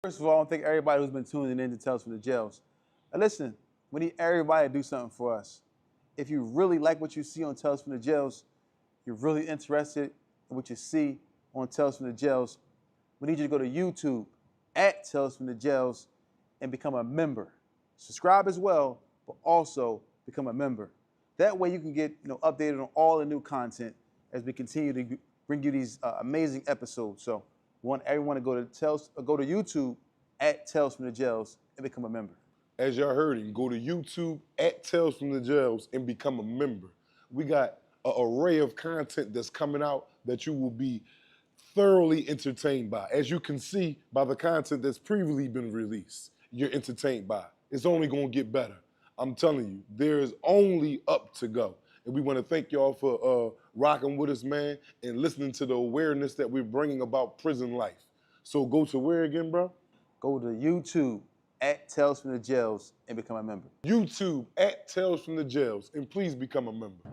First of all, I want to thank everybody who's been tuning in to Tales from the Jails. And listen, we need everybody to do something for us. If you really like what you see on Tales from the Jails, you're really interested in what you see on Tales from the Jails, we need you to go to YouTube at Tales from the Jails and become a member. Subscribe as well, but also become a member. That way you can get updated on all the new content as we continue to bring you these amazing episodes. So we want everyone to go to YouTube at Tales from the Jails and become a member. As y'all heard him, go to YouTube at Tales from the Jails and become a member. We got an array of content that's coming out that you will be thoroughly entertained by. As you can see by the content that's previously been released, you're entertained by. It's only gonna get better. I'm telling you, there is only up to go. And we wanna thank y'all for rocking with us, man, and listening to the awareness that we're bringing about prison life. So go to where again, bro? Go to YouTube at Tales from the Jails and become a member. YouTube at Tales from the Jails, and please become a member.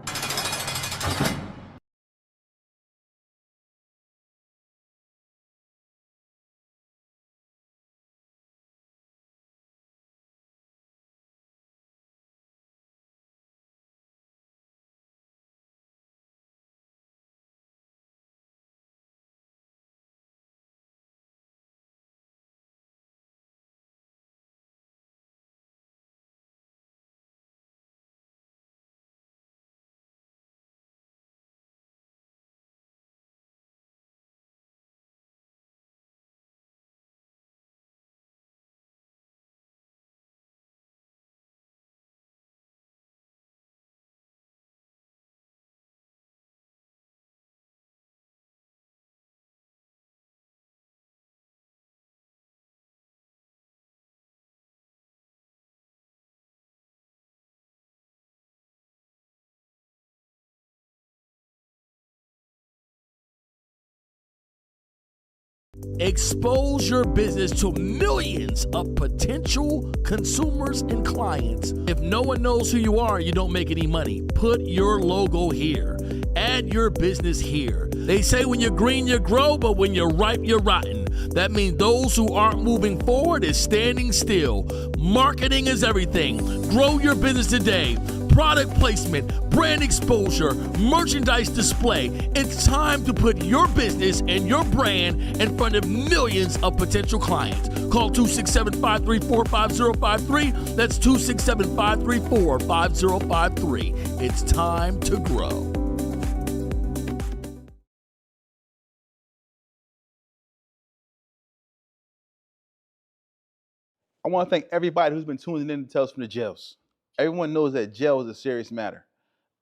Expose your business to millions of potential consumers and clients. If no one knows who you are, you don't make any money. Put your logo here. Add your business here. They say when you're green, you grow, but when you're ripe, you're rotten. That means those who aren't moving forward is standing still. Marketing is everything. Grow your business today. Product placement, brand exposure, merchandise display. It's time to put your business and your brand in front of millions of potential clients. Call 267-534-5053. That's 267-534-5053. It's time to grow. I want to thank everybody who's been tuning in to Tales from the Jails. Everyone knows that jail is a serious matter.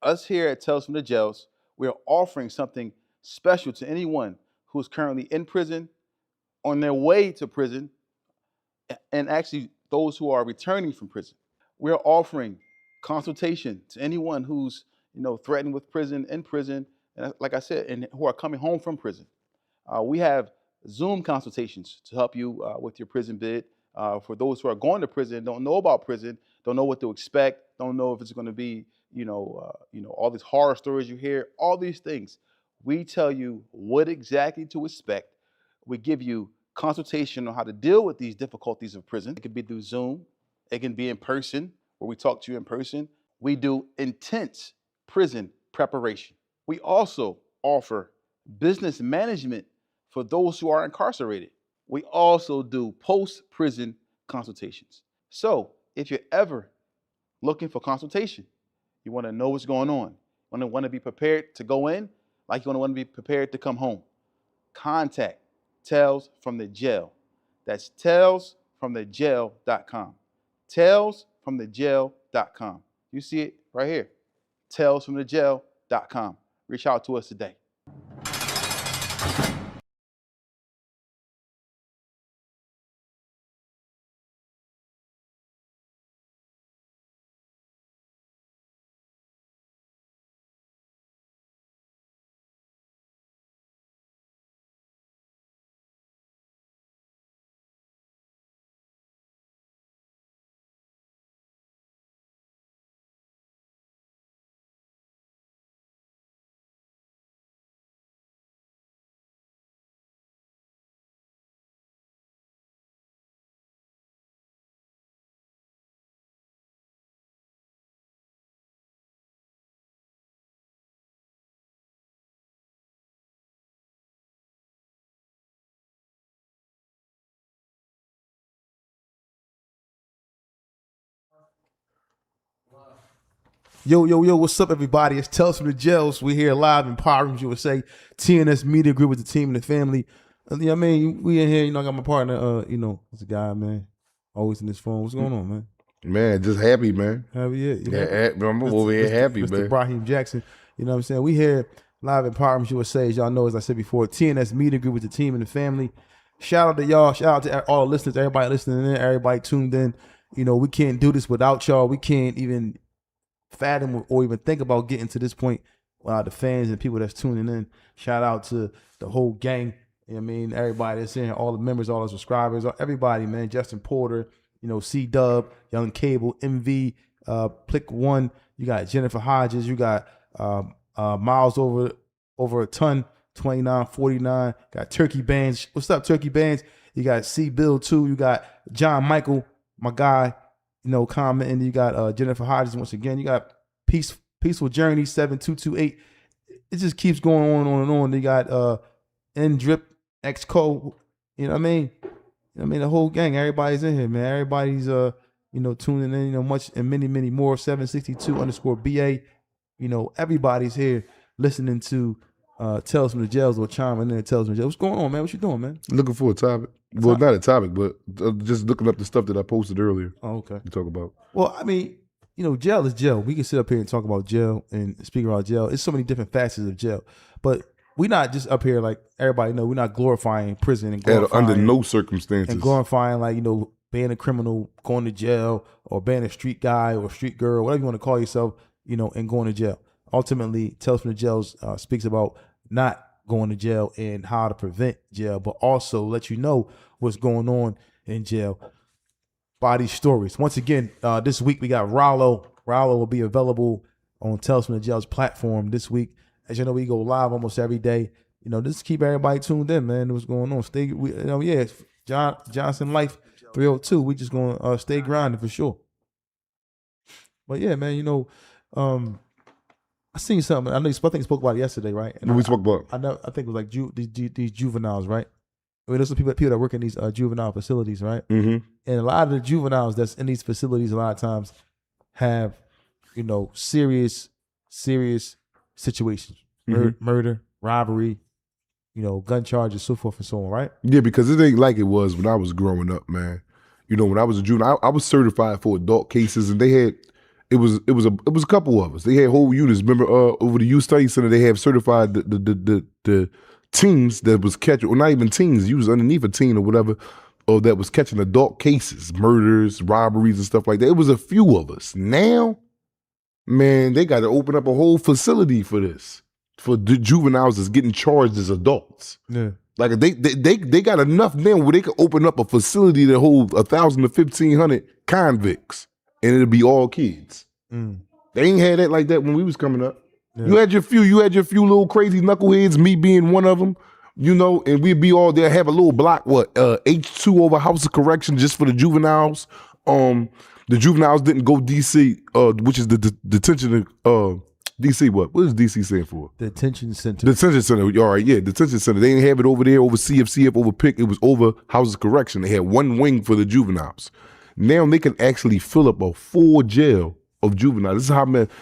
Us here at Tales from the Jails, we are offering something special to anyone who's currently in prison, on their way to prison, and actually those who are returning from prison. We are offering consultation to anyone who's threatened with prison, in prison, and like I said, and who are coming home from prison. We have Zoom consultations to help you with your prison bid. For those who are going to prison, don't know about prison, don't know what to expect, don't know if it's going to be, all these horror stories you hear, all these things. We tell you what exactly to expect. We give you consultation on how to deal with these difficulties of prison. It could be through Zoom. It can be in person, where we talk to you in person. We do intense prison preparation. We also offer business management for those who are incarcerated. We also do post-prison consultations. So if you're ever looking for consultation, you want to know what's going on, you want to be prepared to go in, like you want to be prepared to come home, contact Tales from the Jail. That's talesfromthejail.com. Talesfromthejail.com. You see it right here. Talesfromthejail.com. Reach out to us today. Yo, what's up, everybody? It's Tales from the Jails. We're here live in Power Rooms USA. TNS Media Group with the team and the family. I mean, we in here, I got my partner, it's a guy, man, always in his phone. What's going on, man? Man, just happy, man. Happy, I'm over here happy, Mr. man. Brahim Jackson. You know what I'm saying? We here live in Power Rooms USA. As y'all know, as I said before, TNS Media Group with the team and the family. Shout out to y'all. Shout out to all the listeners, everybody listening in, everybody tuned in. We can't do this without y'all. We can't even fathom or even think about getting to this point without the fans and people that's tuning in. Shout out to the whole gang. Everybody that's in, all the members, all the subscribers, everybody, man. Justin Porter, C-Dub, Young Cable, MV, Plick One. You got Jennifer Hodges. You got Miles over a ton, 2949. Got Turkey Bands. What's up, Turkey Bands? You got C-Bill too. You got John Michael, my guy, commenting. You got Jennifer Hodges once again. You got Peaceful Journey 7228. It just keeps going on and on. They got N-Drip, X-Co. You know what I mean? The whole gang. Everybody's in here, man. Everybody's tuning in. Much and many more. 762_BA. Everybody's here listening to Tales from the Jails or chiming in Tales from the Jails. What's going on, man? What you doing, man? Looking for a topic. Well, not a topic, but just looking up the stuff that I posted earlier. Oh, okay. To talk about. Well, jail is jail. We can sit up here and talk about jail and speak about jail. It's so many different facets of jail. But we're not just up here like everybody know. We're not glorifying prison and glorifying, under no circumstances. And glorifying being a criminal, going to jail, or being a street guy or street girl, whatever you want to call yourself, and going to jail. Ultimately, Tales from the Jails speaks about not going to jail and how to prevent jail, but also let you know what's going on in jail by these stories. Once again, this week we got Rollo. Rollo will be available on Tales from the Jails platform this week. As you know, we go live almost every day. Just keep everybody tuned in, man. What's going on? Johnson Life 302. We just gonna stay grinding for sure. But yeah, man, I seen something. I think you spoke about it yesterday, right? What we spoke about? I think it was like these juveniles, right? There's some people that work in these juvenile facilities, right? Mm-hmm. And a lot of the juveniles that's in these facilities a lot of times have, serious situations, murder, robbery, gun charges, so forth and so on, right? Yeah, because it ain't like it was when I was growing up, man. When I was a juvenile, I was certified for adult cases, and they had it was a couple of us. They had whole units. Remember, over the youth study center, they have certified the teams that was catching, or not even teams. You was underneath a team or whatever, or that was catching adult cases, murders, robberies, and stuff like that. It was a few of us. Now, man, they got to open up a whole facility for this, for the juveniles that's getting charged as adults. Yeah. Like they got enough now where they could open up a facility that hold 1,000 to 1,500 convicts, and it'll be all kids. Mm. They ain't had that like that when we was coming up. Yeah. You had your few little crazy knuckleheads, me being one of them, and we'd be all there, have a little block, H2 over House of Correction just for the juveniles. The juveniles didn't go DC, which is the detention, DC what? What does DC stand for? Detention Center. Detention Center, all right, yeah, Detention Center. They didn't have it over there, over CF, over PIC. It was over House of Correction. They had one wing for the juveniles. Now they can actually fill up a full jail of juveniles.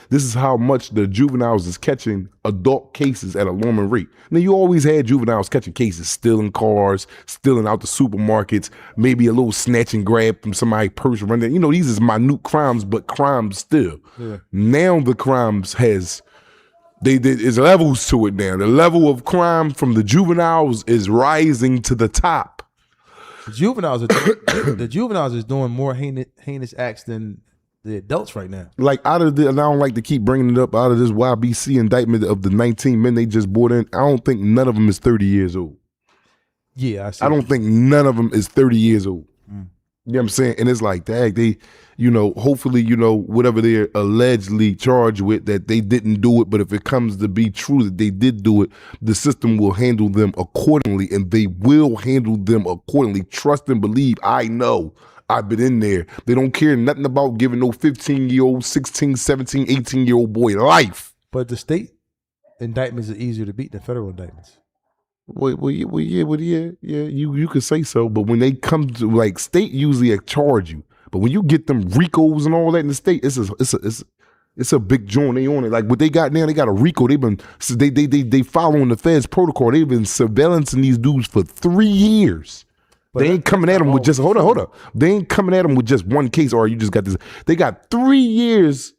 This is how much the juveniles is catching adult cases at a alarming rate. Now, you always had juveniles catching cases, stealing cars, stealing out the supermarkets, maybe a little snatch and grab from somebody's purse running. These is minute crimes, but crimes still. Yeah. Now the crimes there's levels to it now. The level of crime from the juveniles is rising to the top. The juveniles is doing more heinous acts than the adults right now. Like and I don't like to keep bringing it up, out of this YBC indictment of the 19 men they just brought in, I don't think none of them is 30 years old. Yeah, I see. I don't think none of them is 30 years old. Mm. You know what I'm saying? And it's like, dang, they, hopefully, whatever they're allegedly charged with, that they didn't do it. But if it comes to be true that they did do it, the system will handle them accordingly, and they will handle them accordingly. Trust and believe. I know. I've been in there. They don't care nothing about giving no 15-year-old, 16, 17, 18-year-old boy life. But the state indictments are easier to beat than federal indictments. Well, yeah. You could say so, but when they come to state, usually charge you. But when you get them RICOs and all that in the state, It's a big joint. They on it. Like what they got now, they got a RICO. They following the Fed's protocol. They've been surveillancing these dudes for 3 years. But they ain't coming at them with just hold up. They ain't coming at them with just one case or you just got this. They got 3 years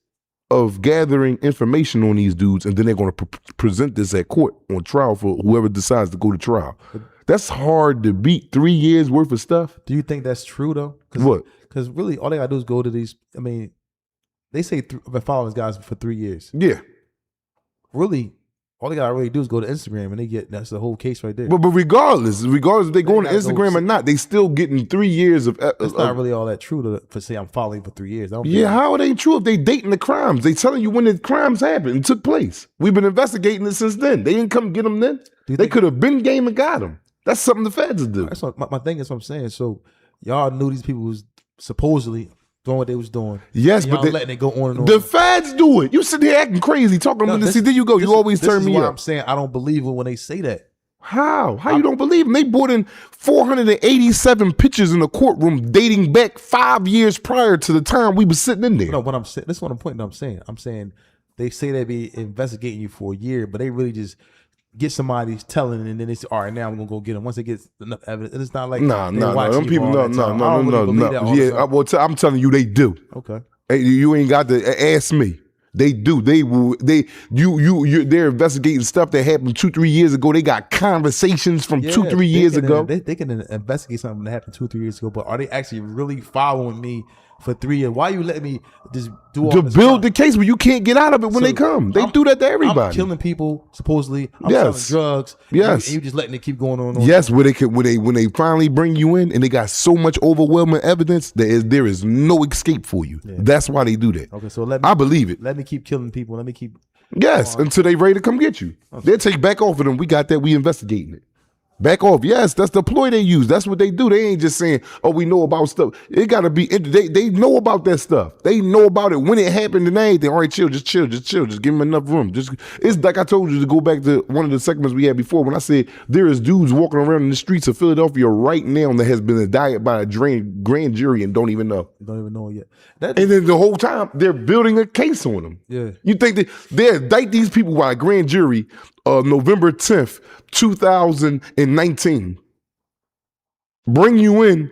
of gathering information on these dudes, and then they're going to present this at court on trial for whoever decides to go to trial. That's hard to beat. 3 years worth of stuff. Do you think that's true though? What? Because really, all they gotta do is go to these. I mean, they say I've been following these guys for 3 years. Yeah. Really, all they gotta really do is go to Instagram and they get that's the whole case right there. But regardless if they go on Instagram or not, they still getting 3 years of. It's not really all that true to say I'm following for 3 years. I don't Yeah, how it ain't true if they dating the crimes? They telling you when the crimes happened and took place. We've been investigating it since then. They didn't come get them then. They could have been game and got them. That's something the feds would do. That's what, my thing is what I'm saying. So y'all knew these people was supposedly doing what they was doing. Yes, but but letting it go on and on. the feds do it. You sit there acting crazy, talking about this. See, there you go. You always turn me up. up. I'm saying I don't believe it when they say that. How you don't believe them? They brought in 487 pictures in the courtroom dating back 5 years prior to the time we was sitting in there. No, what I'm saying. This is what I'm pointing. I'm saying they say they be investigating you for a year, but they really just get somebody telling, and then they say, "All right, now I'm gonna go get them." Once they get enough evidence, it's not like No. Them people, no. Yeah, I'm telling you, they do. Okay. Hey, you ain't got to ask me. They do. They're investigating stuff that happened 2-3 years ago. They got conversations from 2-3 years ago. They can investigate something that happened 2-3 years ago, but are they actually really following me for 3 years? Why you letting me just do all to this build time? the case, but you can't get out of it when they come. They do that to everybody. I'm killing people, supposedly. I'm Yes. selling drugs. Yes. And you just letting it keep going on. Yes, when they finally bring you in and they got so much overwhelming evidence, there is no escape for you. Yeah. That's why they do that. Okay, so let me. I believe it. Let me keep killing people. Let me keep. Yes, until they ready to come get you. They'll take back off of them. We got that. We investigating it. Back off. Yes, that's the ploy they use. That's what they do. They ain't just saying, "Oh, we know about stuff." It got to be. They know about that stuff. They know about it when it happened and everything. All right, chill. Just give them enough room. It's like I told you to go back to one of the segments we had before when I said there is dudes walking around in the streets of Philadelphia right now that has been indicted by a grand jury and don't even know. Don't even know it yet. And then the whole time they're building a case on them. Yeah. You think that they indict these people by a grand jury November 10th, 2019. Bring you in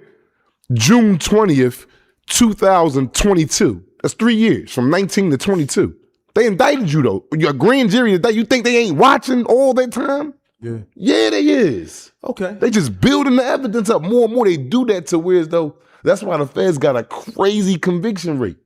June 20th, 2022. That's 3 years from 19 to 22. They indicted you though. Your grand jury indicted you. Think they ain't watching all that time? Yeah. Yeah, they is. Okay. They just building the evidence up more and more. They do that to where as though that's why the feds got a crazy conviction rate.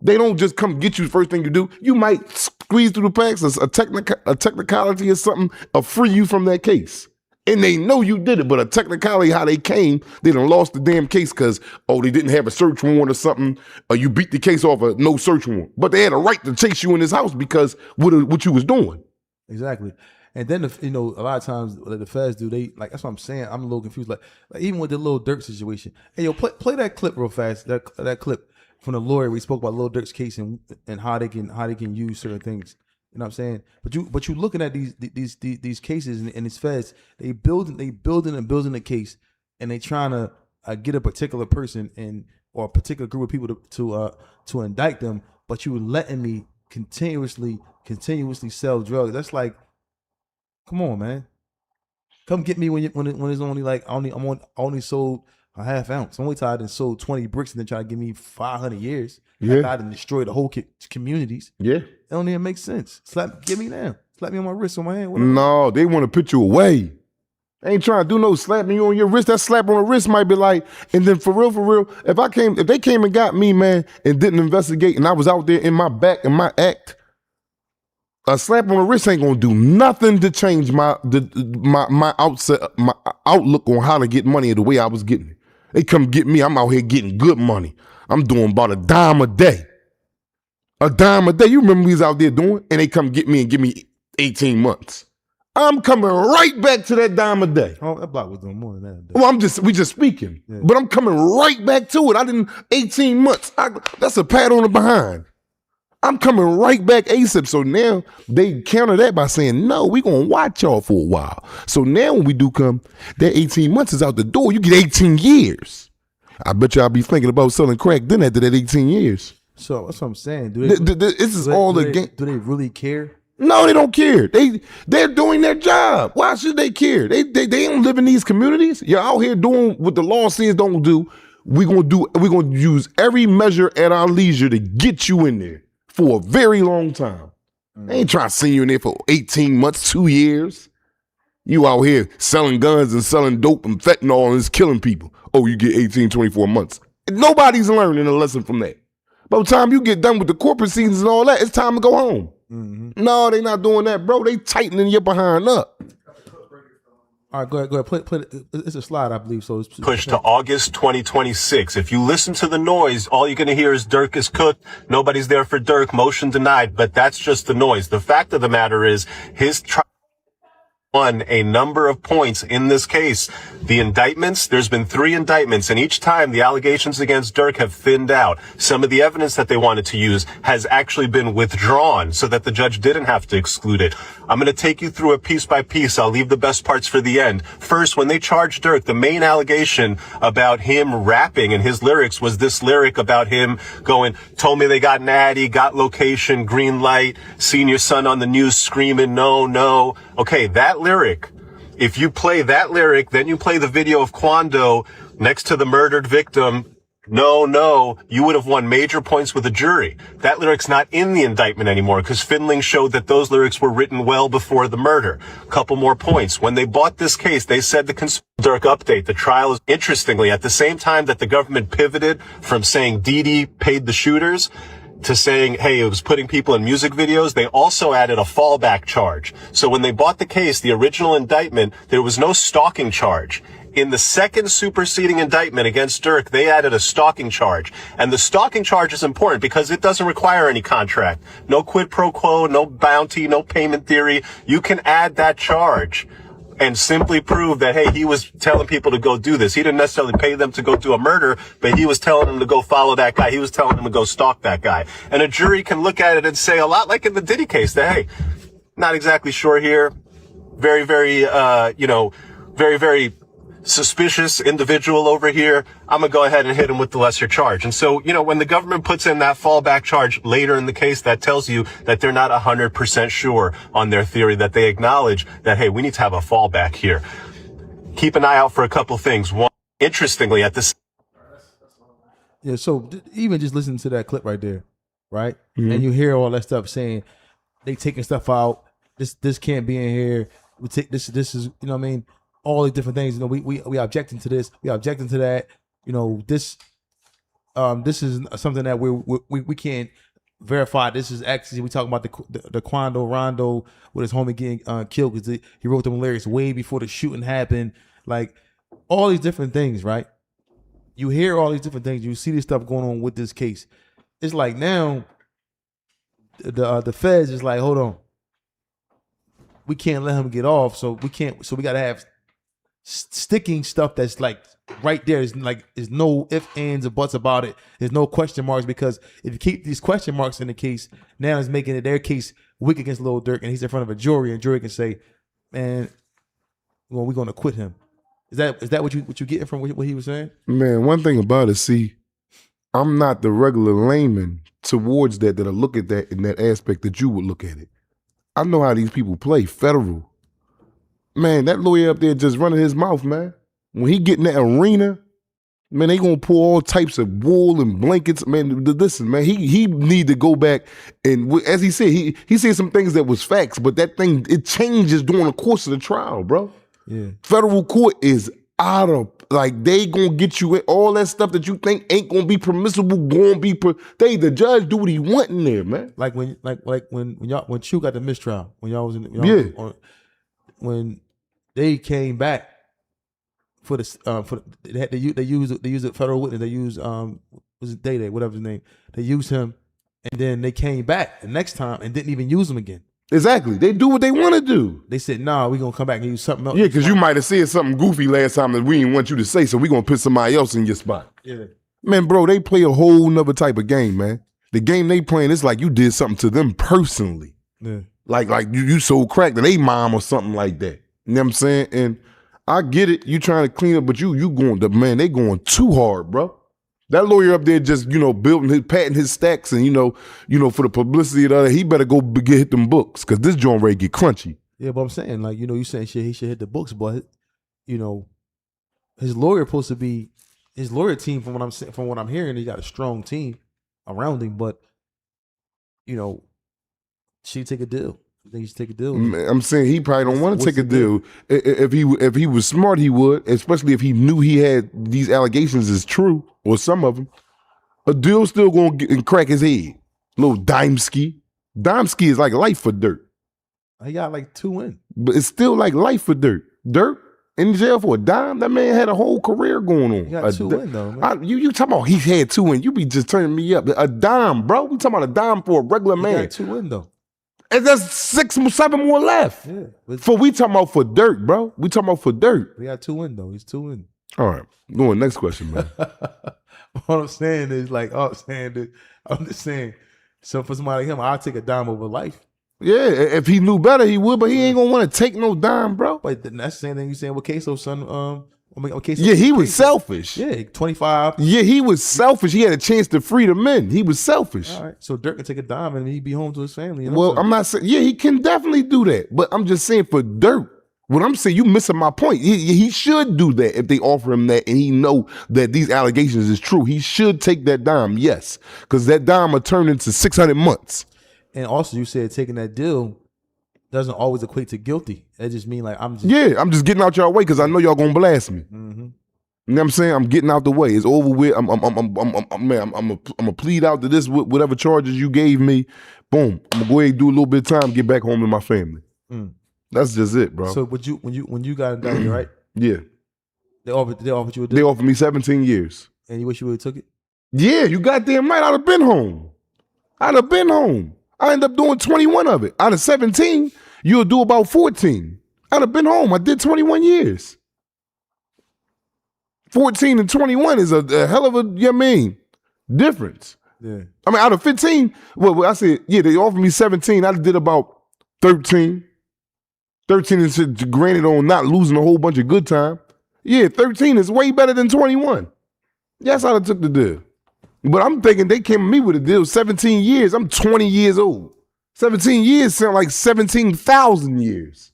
They don't just come get you the first thing you do. You might squeeze through the packs, a technicality or something, or free you from that case. And they know you did it, but a technicality how they came, they done lost the damn case because, they didn't have a search warrant or something, or you beat the case off a no search warrant. But they had a right to chase you in this house because what you was doing. Exactly. And then, a lot of times the feds do, that's what I'm saying. I'm a little confused. Like even with the Lil Durk situation. Hey, yo, play that clip real fast. That clip from the lawyer. We spoke about Lil Durk's case and how they can use certain things. You know what I'm saying? But you looking at these cases and these feds, they building a case, and they trying to get a particular person or a particular group of people to indict them. But you letting me continuously sell drugs. That's like, come on, man. Come get me when it's only like I only sold a half ounce. I'm only tired and sold 20 bricks and then try to give me 500 years. Yeah. I done destroy the whole communities. Yeah. It don't even make sense. Get me now. Slap me on my wrist, on my hand. Whatever. No, they want to put you away. They ain't trying to do no slapping you on your wrist. That slap on the wrist might be like, and then for real, if they came and got me, man, and didn't investigate, and I was out there in my back and my act, a slap on the wrist ain't gonna do nothing to change my outlook on how to get money the way I was getting it. They come get me, I'm out here getting good money. I'm doing about $10 a day. $10 a day. You remember we was out there doing, and they come get me and give me 18 months. I'm coming right back to that $10 a day. Oh, that block was doing more than that. Well, we just speaking, but I'm coming right back to it. 18 months. That's a pat on the behind. I'm coming right back ASAP. So now they counter that by saying, no, we gonna watch y'all for a while. So now when we do come, that 18 months is out the door. You get 18 years. I bet you I'll be thinking about selling crack then after that 18 years. So that's what I'm saying. Do they, This is do they- all do the they- game. Do they really care? No, they don't care. They're doing their job. Why should they care? They don't live in these communities. You're out here doing what the law says don't do. We're gonna use every measure at our leisure to get you in there for a very long time. They ain't trying to send you in there for 18 months, 2 years. You out here selling guns and selling dope and fentanyl and it's killing people. Oh, you get 18, 24 months. Nobody's learning a lesson from that. By the time you get done with the corporate seasons and all that, it's time to go home. No, they not doing that, bro. They tightening your behind up. All right, go ahead. Play it. It's a slide, I believe. So it's Pushed to August 2026. If you listen to the noise, all you're going to hear is Dirk is cooked. Nobody's there for Dirk. Motion denied. But that's just the noise. The fact of the matter is his trial won a number of points in this case. The indictments, there's been 3 indictments, and each time the allegations against Dirk have thinned out. Some of the evidence that they wanted to use has actually been withdrawn so that the judge didn't have to exclude it. I'm going to take you through it piece by piece. I'll leave the best parts for the end. First, when they charged Dirk, the main allegation about him rapping and his lyrics was this lyric about him going, told me they got an Addy, got location, green light, seen your son on the news screaming, no, no. Okay, that lyric, if you play that lyric, then you play the video of Quando next to the murdered victim, no, no, you would have won major points with a jury. That lyric's not in the indictment anymore because Findling showed that those lyrics were written well before the murder. Couple more points. When they bought this case, they said the Dirk update. The trial is, interestingly, at the same time that the government pivoted from saying Didi paid the shooters to saying, hey, it was putting people in music videos, they also added a fallback charge. So when they bought the case, the original indictment, there was no stalking charge. In the second superseding indictment against Dirk, they added a stalking charge. And the stalking charge is important because it doesn't require any contract. No quid pro quo, no bounty, no payment theory. You can add that charge and simply prove that, hey, he was telling people to go do this. He didn't necessarily pay them to go do a murder, but he was telling them to go follow that guy. He was telling them to go stalk that guy. And a jury can look at it and say, a lot like in the Diddy case, that, hey, not exactly sure here. Very, very, very, very suspicious individual over here. I'm going to go ahead and hit him with the lesser charge. And so, when the government puts in that fallback charge later in the case, that tells you that they're not 100% sure on their theory, that they acknowledge that, hey, we need to have a fallback here. Keep an eye out for a couple things. One, interestingly, at this. Yeah, so even just listening to that clip right there, right? And you hear all that stuff saying they taking stuff out. This can't be in here. We take this is all the different things. We objecting to this. We objecting to that. This is something that we can't verify. This is actually, we talking about the Quando Rondo with his homie getting killed because he wrote them lyrics way before the shooting happened. Like all these different things, right? You hear all these different things. You see this stuff going on with this case. It's like now the feds is like, hold on, we can't let him get off. So we got to have sticking stuff that's like right there. Is no ifs, ands, or buts about it. There's no question marks, because if you keep these question marks in the case, now it's making it their case weak against Lil Durk, and he's in front of a jury, and jury can say, man, well, we're gonna acquit him. Is that what you getting from what he was saying? Man, one thing about it, see, I'm not the regular layman towards that'll look at that in that aspect that you would look at it. I know how these people play federal. Man, that lawyer up there just running his mouth, man. When he get in that arena, man, they gonna pour all types of wool and blankets. Man, listen, man, he need to go back and, as he said, he said some things that was facts, but that thing, it changes during the course of the trial, bro. Yeah. Federal court is out of, like, they gonna get you in all that stuff that you think ain't gonna be permissible, the judge do what he want in there, man. Like when Chu got the mistrial, when y'all was in when they came back for the they used a federal witness, they used was it Day, whatever his name, they used him, and then they came back the next time and didn't even use him again. Exactly. They do what they want to do. They said, nah, we're going to come back and use something else. Yeah, because you might have said something goofy last time that we didn't want you to say, so we're going to put somebody else in your spot. Yeah. Man, bro, they play a whole nother type of game, man. The game they playing, it's like you did something to them personally. Yeah. Like you sold crack to their mom or something like that. You know what I'm saying? And I get it. You trying to clean up, but you going, man, they going too hard, bro. That lawyer up there just, patting his stacks and, for the publicity of the other, he better go hit them books because this joint ready to get crunchy. Yeah, but I'm saying, like, you saying shit, he should hit the books, but, his lawyer supposed to be, his lawyer team, from what I'm hearing, he got a strong team around him, but, should he take a deal? I think he should take a deal. I'm saying he probably don't want to take a deal. If he was smart, he would, especially if he knew he had these allegations is true, or some of them. A deal still going to and crack his head. Little Dimesky. Dimesky is like life for Dirt. He got like 2 wins. But it's still like life for Dirt. Dirt in jail for a dime? That man had a whole career going on. He got 2 wins though, man. You talking about he had 2 wins. You be just turning me up. A dime, bro. We talking about a dime for a regular man. He got 2 wins though. And there's 7 more left. Yeah. We talking about for Dirt, bro. We talking about for Dirt. He got 2 wins though. He's 2 wins. All right. Going next question, man. What I'm saying is, I'm just saying, so for somebody like him, I'll take a dime over life. Yeah, if he knew better, he would, but he ain't gonna want to take no dime, bro. But that's the same thing you saying with Queso, son. Yeah, he was selfish. Yeah, 25. Yeah, he was selfish. He had a chance to free the men. He was selfish. All right, so Dirk can take a dime and he'd be home to his family. Well, I'm not saying, yeah, he can definitely do that. But I'm just saying for Dirk, what I'm saying, you missing my point. He should do that if they offer him that and he know that these allegations is true. He should take that dime, yes. Because that dime will turn into 600 months. And also, you said taking that deal doesn't always equate to guilty. That just mean like I'm just getting out y'all way because I know y'all gonna blast me. Mm-hmm. You know what I'm saying? I'm getting out the way. It's over with. I'm a plead out to this whatever charges you gave me. Boom. I'm gonna go ahead and do a little bit of time, get back home to my family. Mm. That's just it, bro. So when you got indicted, right? Yeah. They offered you a deal. They offered me 17 years. And you wish you would have took it? Yeah, you goddamn right. I'd have been home. I ended up doing 21 of it. Out of 17, you'll do about 14. I'd have been home. I did 21 years. 14 and 21 is a hell of a, difference. Yeah. I mean, out of 15, well, I said, yeah, they offered me 17. I did about 13. 13 is granted on not losing a whole bunch of good time. Yeah, 13 is way better than 21. Yes, I'd have took the deal. But I'm thinking they came to me with a deal 17 years. I'm 20 years old. 17 years sound like 17,000 years.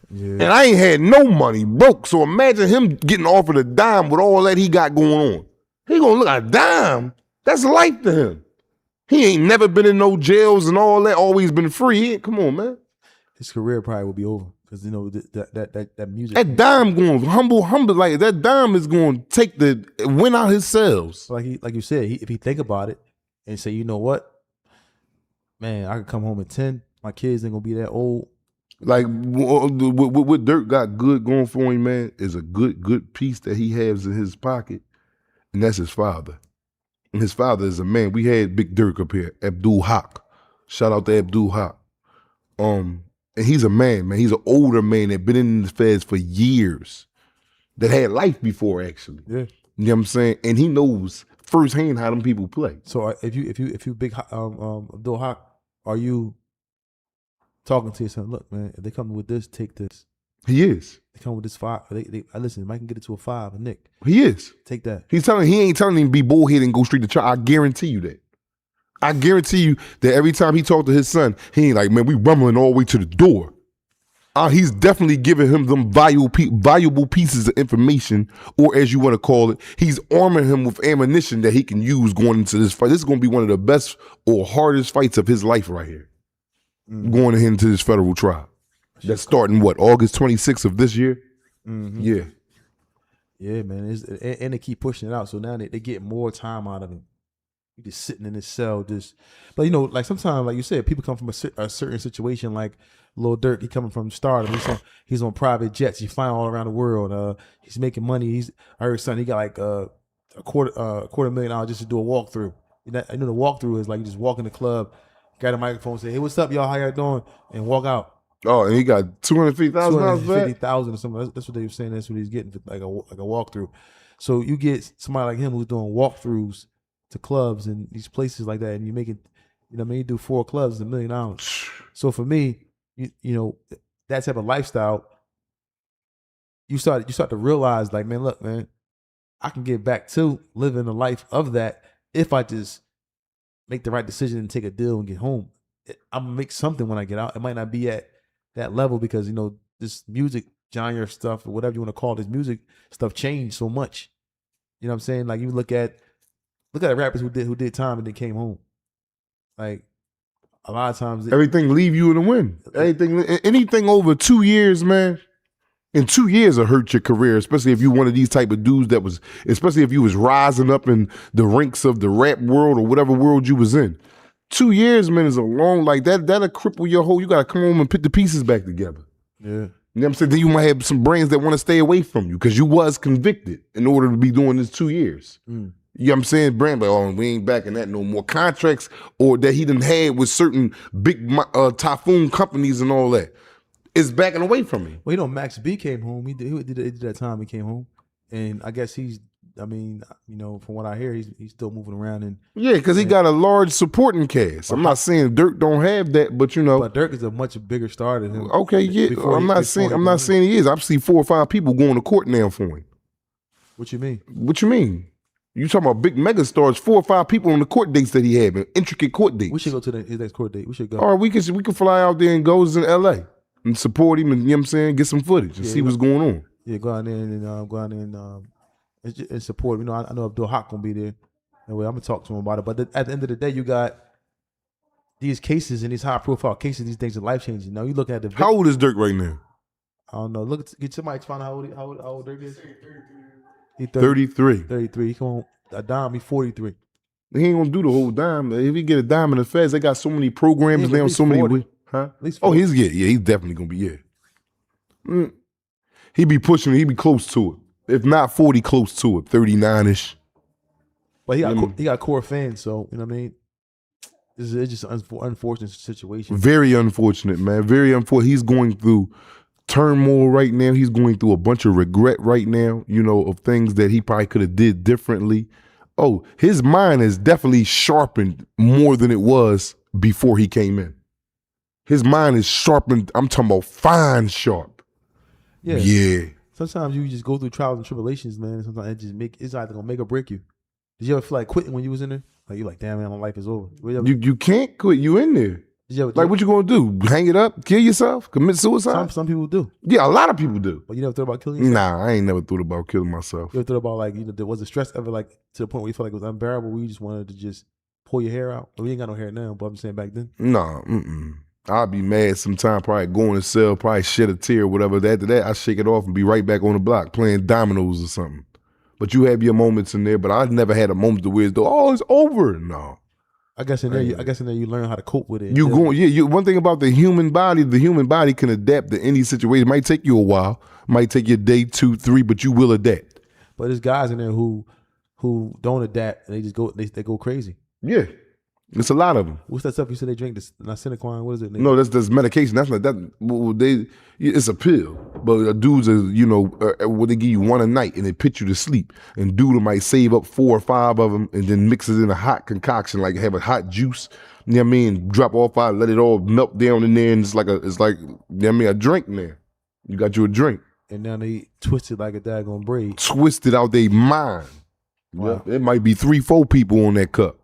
Yeah. And I ain't had no money, broke. So imagine him getting offered a dime with all that he got going on. He gonna look at a dime. That's life to him. He ain't never been in no jails and all that, always been free. Come on, man. His career probably will be over. Because that music. That dime going humble, like that dime is going to take the win out his cells. Like you said, if he think about it and say, you know what, man, I could come home at 10. My kids ain't gonna be that old. Like what Dirk got good going for him, man, is a good piece that he has in his pocket, and that's his father. And his father is a man. We had Big Dirk up here, Abdul Haq. Shout out to Abdul Haq. And he's a man. He's an older man that been in the feds for years, that had life before, actually. Yeah. You know what I'm saying? And he knows firsthand how them people play. So if you big Abdul Haq, are you talking to yourself? Look, man, if they come with this, take this. He is. They come with this 5. Listen, Mike can get it to a 5. Nick. He is. Take that. He ain't telling him to be bullheaded and go straight to trial. I guarantee you that. I guarantee you that every time he talked to his son, he ain't like, man, we rumbling all the way to the door. He's definitely giving him them valuable pieces of information, or as you want to call it, he's arming him with ammunition that he can use going into this fight. This is going to be one of the best or hardest fights of his life right here, going into this federal trial. That's starting, August 26th of this year? Mm-hmm. Yeah. Yeah, man. And they keep pushing it out, so now they get more time out of him. He just sitting in his cell, but like sometimes, like you said, people come from a certain situation. Like Lil Durk, he coming from stardom. He's on private jets. He's flying all around the world. He's making money. I heard something. He got like a $250,000 just to do a walkthrough. I know the walkthrough is like you just walk in the club, got a microphone, say, "Hey, what's up, y'all? How y'all doing?" and walk out. Oh, and he got $250,000 back? $250,000 or something. That's what they were saying. That's what he's getting for like a walkthrough. So you get somebody like him who's doing walkthroughs to clubs and these places like that, and you make it, you do 4 clubs, $1 million. So for me, that type of lifestyle, you start to realize, like, man, look, man, I can get back to living the life of that if I just make the right decision and take a deal and get home. I'm gonna make something when I get out. It might not be at that level because this music genre stuff or whatever you want to call this music stuff changed so much. You know what I'm saying? Like you look at rappers who did time and then came home. Like a lot of times Everything leave you in the wind. Anything over 2 years, man. In 2 years, will hurt your career, especially if you one of these type of dudes especially if you was rising up in the ranks of the rap world or whatever world you was in. 2 years, man, is a long, like that'll cripple your whole, you gotta come home and put the pieces back together. Yeah. You know what I'm saying? Then you might have some brains that want to stay away from you because you was convicted in order to be doing this 2 years. You know what I'm saying? Brand, but we ain't backing that no more. Contracts or that he done had with certain big typhoon companies and all that is backing away from me. Well, Max B came home. He did that time. He came home, and I guess from what I hear, he's still moving around. And yeah, because he got a large supporting cast. I'm not saying Dirk don't have that, but but Dirk is a much bigger star than him. Okay, yeah. I'm not saying he is. I've seen 4 or 5 people going to court now for him. What you mean? What you mean? You talking about big megastars? 4 or 5 people on the court dates that he had, intricate court dates. We should go to his next court date. We should go. Or we can fly out there and go in L.A. and support him, and you know what I'm saying, get some footage and see what's going on. Yeah, go out there and support him. I know Abdul Haq gonna be there. Anyway, I'm gonna talk to him about it. But at the end of the day, you got these cases and these high profile cases. These things are life changing. Now you look at the. How old is Dirk right now? I don't know. Get somebody to find out how old Dirk is. He's 33. 33. He come on a dime. He's 43. He ain't gonna do the whole dime. If he get a dime in the feds, they got so many programs now, so many. 40. Huh? At least 40. Oh, he's definitely gonna be He be pushing it. He be close to it. If not 40, close to it. 39ish. But he got core fans, so you know what I mean. It's just an unfortunate situation. Very unfortunate, man. Very unfortunate. He's going through turmoil right now. He's going through a bunch of regret right now, of things that he probably could have did differently. Oh, his mind is definitely sharpened more than it was before he came in. His mind is sharpened. I'm talking about fine sharp. Yeah. Sometimes you just go through trials and tribulations, man. Sometimes it's either gonna make or break you. Did you ever feel like quitting when you was in there? Like you're like, damn man, my life is over. You can't quit. You in there. What you gonna do? Hang it up? Kill yourself? Commit suicide? Some people do. Yeah, a lot of people do. But you never thought about killing yourself? Nah, I ain't never thought about killing myself. You ever thought about was the stress ever like to the point where you felt like it was unbearable where you just wanted to just pull your hair out? Well, you ain't got no hair now, but I'm saying back then. Nah, I'll be mad sometime, probably go in the cell, probably shed a tear or whatever. After that, I shake it off and be right back on the block playing dominoes or something. But you have your moments in there, but I've never had a moment to where it's over. No. I guess in there you learn how to cope with it. One thing about the human body can adapt to any situation. It might take you a while, might take you a day, 2, 3, but you will adapt. But there's guys in there who don't adapt and they just go crazy. Yeah. It's a lot of them. What's that stuff you said they drink? This Cinequine? What is it? No, that's medication. That's not that. It's a pill, but dudes are they give you one a night and they put you to sleep. And dude might save up 4 or 5 of them and then mix it in a hot concoction, like have a hot juice. You know what I mean? Drop off out, let it all melt down in there, and it's like you know what I mean, a drink in there. You got you a drink. And now they twist it like a daggone braid. Twisted out their mind. Wow. Yeah, it might be 3, 4 people on that cup.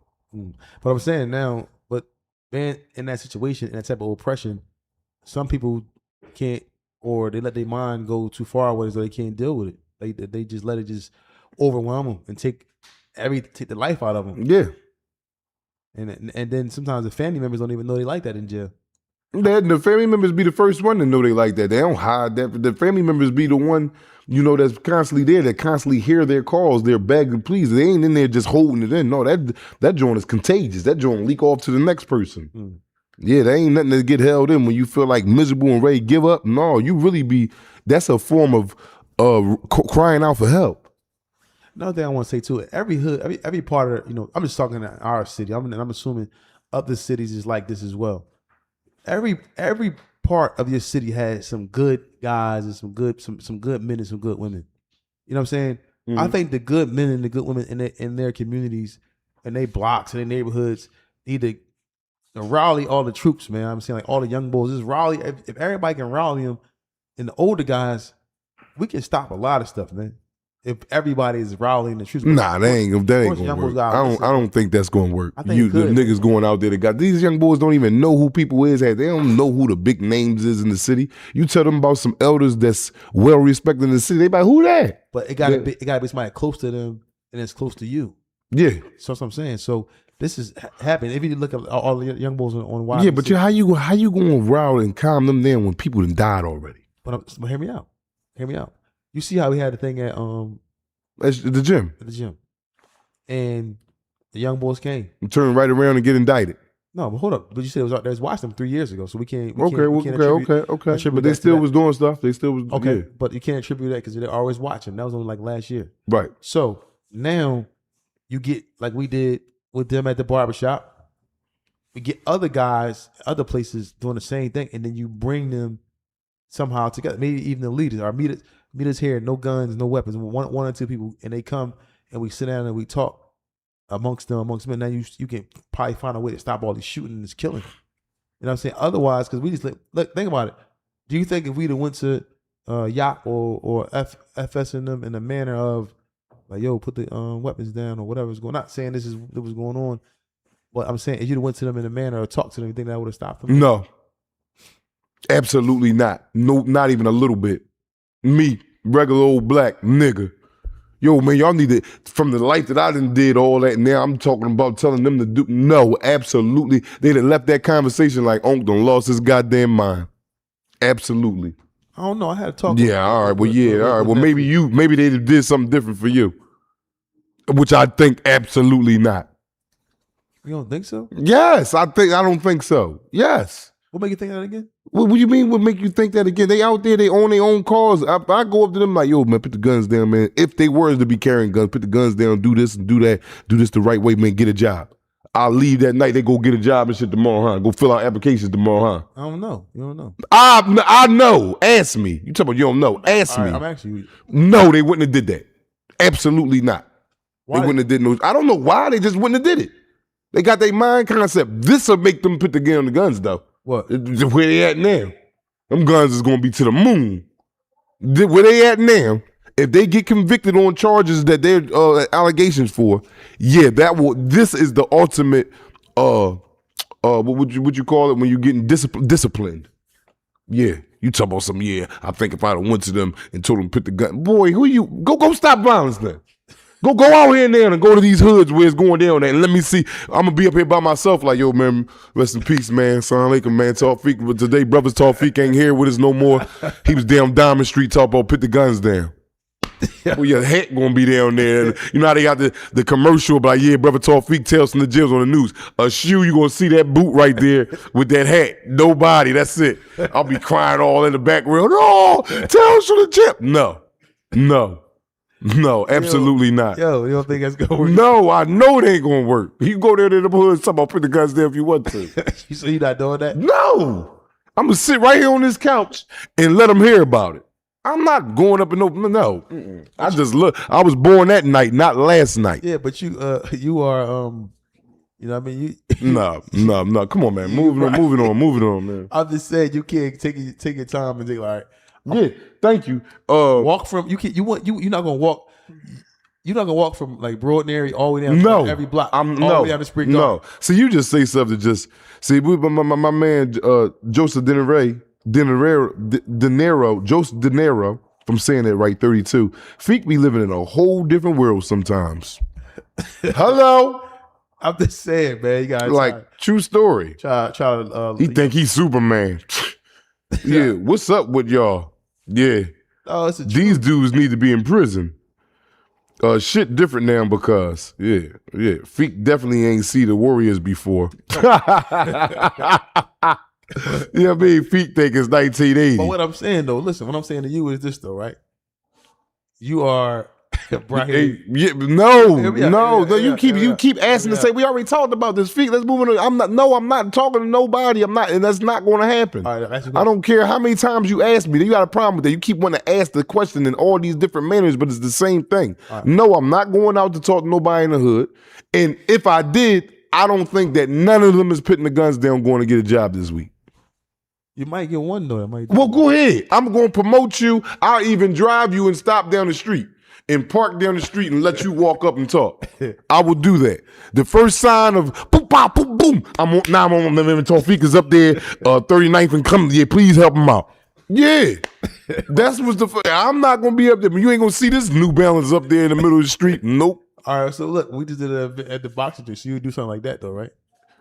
But I'm saying now, but man, in that situation, in that type of oppression, some people can't, or they let their mind go too far with it, so they can't deal with it. They just let it just overwhelm them and take the life out of them. Yeah. And then sometimes the family members don't even know they like that in jail. The family members be the first one to know they like that. They don't hide that. The family members be the one, that's constantly there, that constantly hear their calls, their beg and pleas. They ain't in there just holding it in. No, that joint is contagious. That joint leak off to the next person. Yeah, there ain't nothing to get held in when you feel like miserable and ready to give up. No, you really that's a form of crying out for help. Another thing I want to say too, every hood, every part of, I'm just talking about our city. I'm assuming other cities is like this as well. Every part of your city has some good guys and some good men and some good women. You know what I'm saying? Mm-hmm. I think the good men and the good women in their communities and their blocks and their neighborhoods need to rally all the troops, man. I'm saying like all the young boys. Just rally. If everybody can rally them, and the older guys, we can stop a lot of stuff, man. if everybody is rallying the troops. Nah, that ain't gonna young boys work. gotta I listen. don't think that's gonna work. I think it The could. niggas going out there that got these young boys don't even know who people is. They don't know who the big names is in the city. You tell them about some elders that's well respected in the city, they be like, who that? But it gotta be somebody close to them and it's close to you. Yeah. So that's what I'm saying. So this is happening. If you look at all the young boys on YBC. Yeah, but how you gonna rile and calm them down when people done died already? But hear me out. Hear me out. You see how we had the thing at That's the gym. the gym, and the young boys came. Turn right around and get indicted. No, but hold up. But you said it was out there. It was Watson 3 years ago, so we can't. Okay. attribute But they that still to was doing stuff. They still was that. Okay, yeah. but you can't attribute that because they're always watching. That was only like last year. Right. So now you get like we did with them at the barbershop. We get other guys, other places doing the same thing, and then you bring them somehow together. Maybe even the leaders. Or meet us here, no guns, no weapons. One or two people, and they come and we sit down and we talk amongst them. Now you can probably find a way to stop all this shooting and this killing. You know what I'm saying? Otherwise, because we just look, think about it. Do you think if we'd have went to Yacht or FS in them in the manner of like, yo, put the weapons down or whatever's going on. Not saying this is what was going on, but I'm saying if you'd have went to them in a manner or talked to them, you think that would have stopped them? No. Absolutely not. No, not even a little bit. Me, regular old black nigga. Yo, man, y'all need to, from the life that I done did all that, now I'm talking about telling them to do, no, absolutely. They'd have left that conversation like Unc done lost his goddamn mind. Absolutely. I don't know. I had to talk. Yeah, all right. Well, yeah, all right. Well, maybe they did something different for you. Which I think absolutely not. You don't think so? Yes, I don't think so. Yes. What make you think that again? What do you mean would make you think that again? They out there, they own their own cars. I go up to them like, yo, man, put the guns down, man. If they were to be carrying guns, put the guns down, do this and do that, do this the right way, man, get a job. I'll leave that night, they go get a job and shit tomorrow, huh? Go fill out applications tomorrow, huh? I don't know. You don't know. I know. Ask me. You talking about you don't know. Ask me. I'm asking you. No, they wouldn't have did that. Absolutely not. Why? They wouldn't have did no. I don't know why. They just wouldn't have did it. They got their mind concept. This will make them put the gun on the guns, though. What? Where they at now? Them guns is going to be to the moon. Where they at now? If they get convicted on charges that they're allegations for, yeah, that will. This is the ultimate. What would you call it when you're getting disciplined? Yeah, you talk about some. Yeah, I think if I'd have went to them and told them put the gun, boy, who you go stop violence then. Go out here and there and go to these hoods where it's going down there and let me see. I'm gonna be up here by myself like, yo, man, rest in peace, man. Assalamu alaikum, man. Tawfiq, but today, brothers Tawfiq ain't here with us no more. He was down Diamond Street talking about put the guns down. Well, your hat gonna be down there. You know how they got the commercial, but like, yeah, brother Tawfiq tells from the jails on the news. A shoe, you gonna see that boot right there with that hat. Nobody, that's it. I'll be crying all in the background. Oh, tell from the chip. No, absolutely not. Yo, you don't think that's gonna work? No, I know it ain't gonna work. You go there to the hoods, talk about put the guns there if you want to. So you not doing that? No, I'm gonna sit right here on this couch and let them hear about it. I'm not going up and no. I just look. I was born that night, not last night. Yeah, but you are you know what I mean? No. Come on, man. Moving on, man. I'm just saying you can't take your time and think like, Yeah, thank you. walk from you're not gonna walk. You're not gonna walk from like Broadnary all the way down to every block. All the way down to Spring Garden. No. So you just say something. Just see, my man Joseph Joseph De Niro. If I'm saying that right, 32. Feek be living in a whole different world sometimes. Hello, I'm just saying, man. You gotta like true story. try to. He think he's Superman. Yeah, what's up with y'all? Yeah, Oh, it's a these dudes need to be in prison. Shit different now because Feek definitely ain't see the Warriors before. Yeah, I mean, Feek think it's 1980. But what I'm saying though, listen, what I'm saying to you is this though, right? You are Brian. You keep asking to say we already talked about this. Feek, let's move on. I'm not talking to nobody. I'm not, and that's not going to happen. All right, I don't care how many times you ask me. You got a problem with that. You keep wanting to ask the question in all these different manners, but it's the same thing. Right. No, I'm not going out to talk to nobody in the hood. And if I did, I don't think that none of them is putting the guns down going to get a job this week. You might get one though. Well, go ahead. I'm going to promote you. I'll even drive you and stop down the street. and park down the street and let you walk up and talk. I will do that. The first sign of boom, pop, boom, boom. I'm on Tawfiq up there, 39th and come. Yeah, please help him out. Yeah, that's what's I'm not gonna be up there, but you ain't gonna see this New Balance up there in the middle of the street. Nope. All right, so look, we just did it at the boxing gym. So you would do something like that though, right?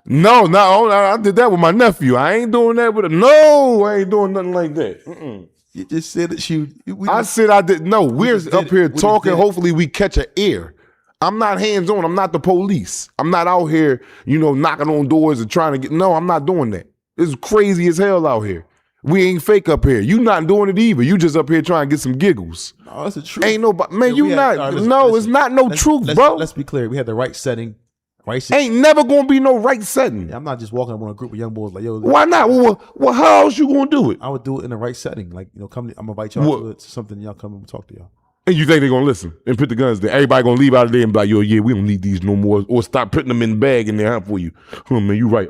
No, I did that with my nephew. I ain't doing that with no, I ain't doing nothing like that. Mm-mm. You just said that I said I did. No, we're up here We just talking. did it. Hopefully we catch an ear. I'm not hands-on. I'm not the police. I'm not out here, knocking on doors and trying to get. No, I'm not doing that. It's crazy as hell out here. We ain't fake up here. You not doing it either. You just up here trying to get some giggles. No, that's the truth. Ain't nobody, man. Yeah, You we had- not. all right, No, listen, it's not no truth, bro. Let's be clear. We had the right setting. Ain't never gonna be no right setting. Yeah, I'm not just walking up on a group of young boys like, yo. Why not? Well, how else you gonna do it? I would do it in the right setting. Like, come, I'm gonna invite y'all to something. Y'all come and talk to y'all. And you think they're gonna listen and put the guns there? Everybody gonna leave out of there and be like, yo, yeah, we don't need these no more, or stop putting them in the bag in there for you. Oh man, you right.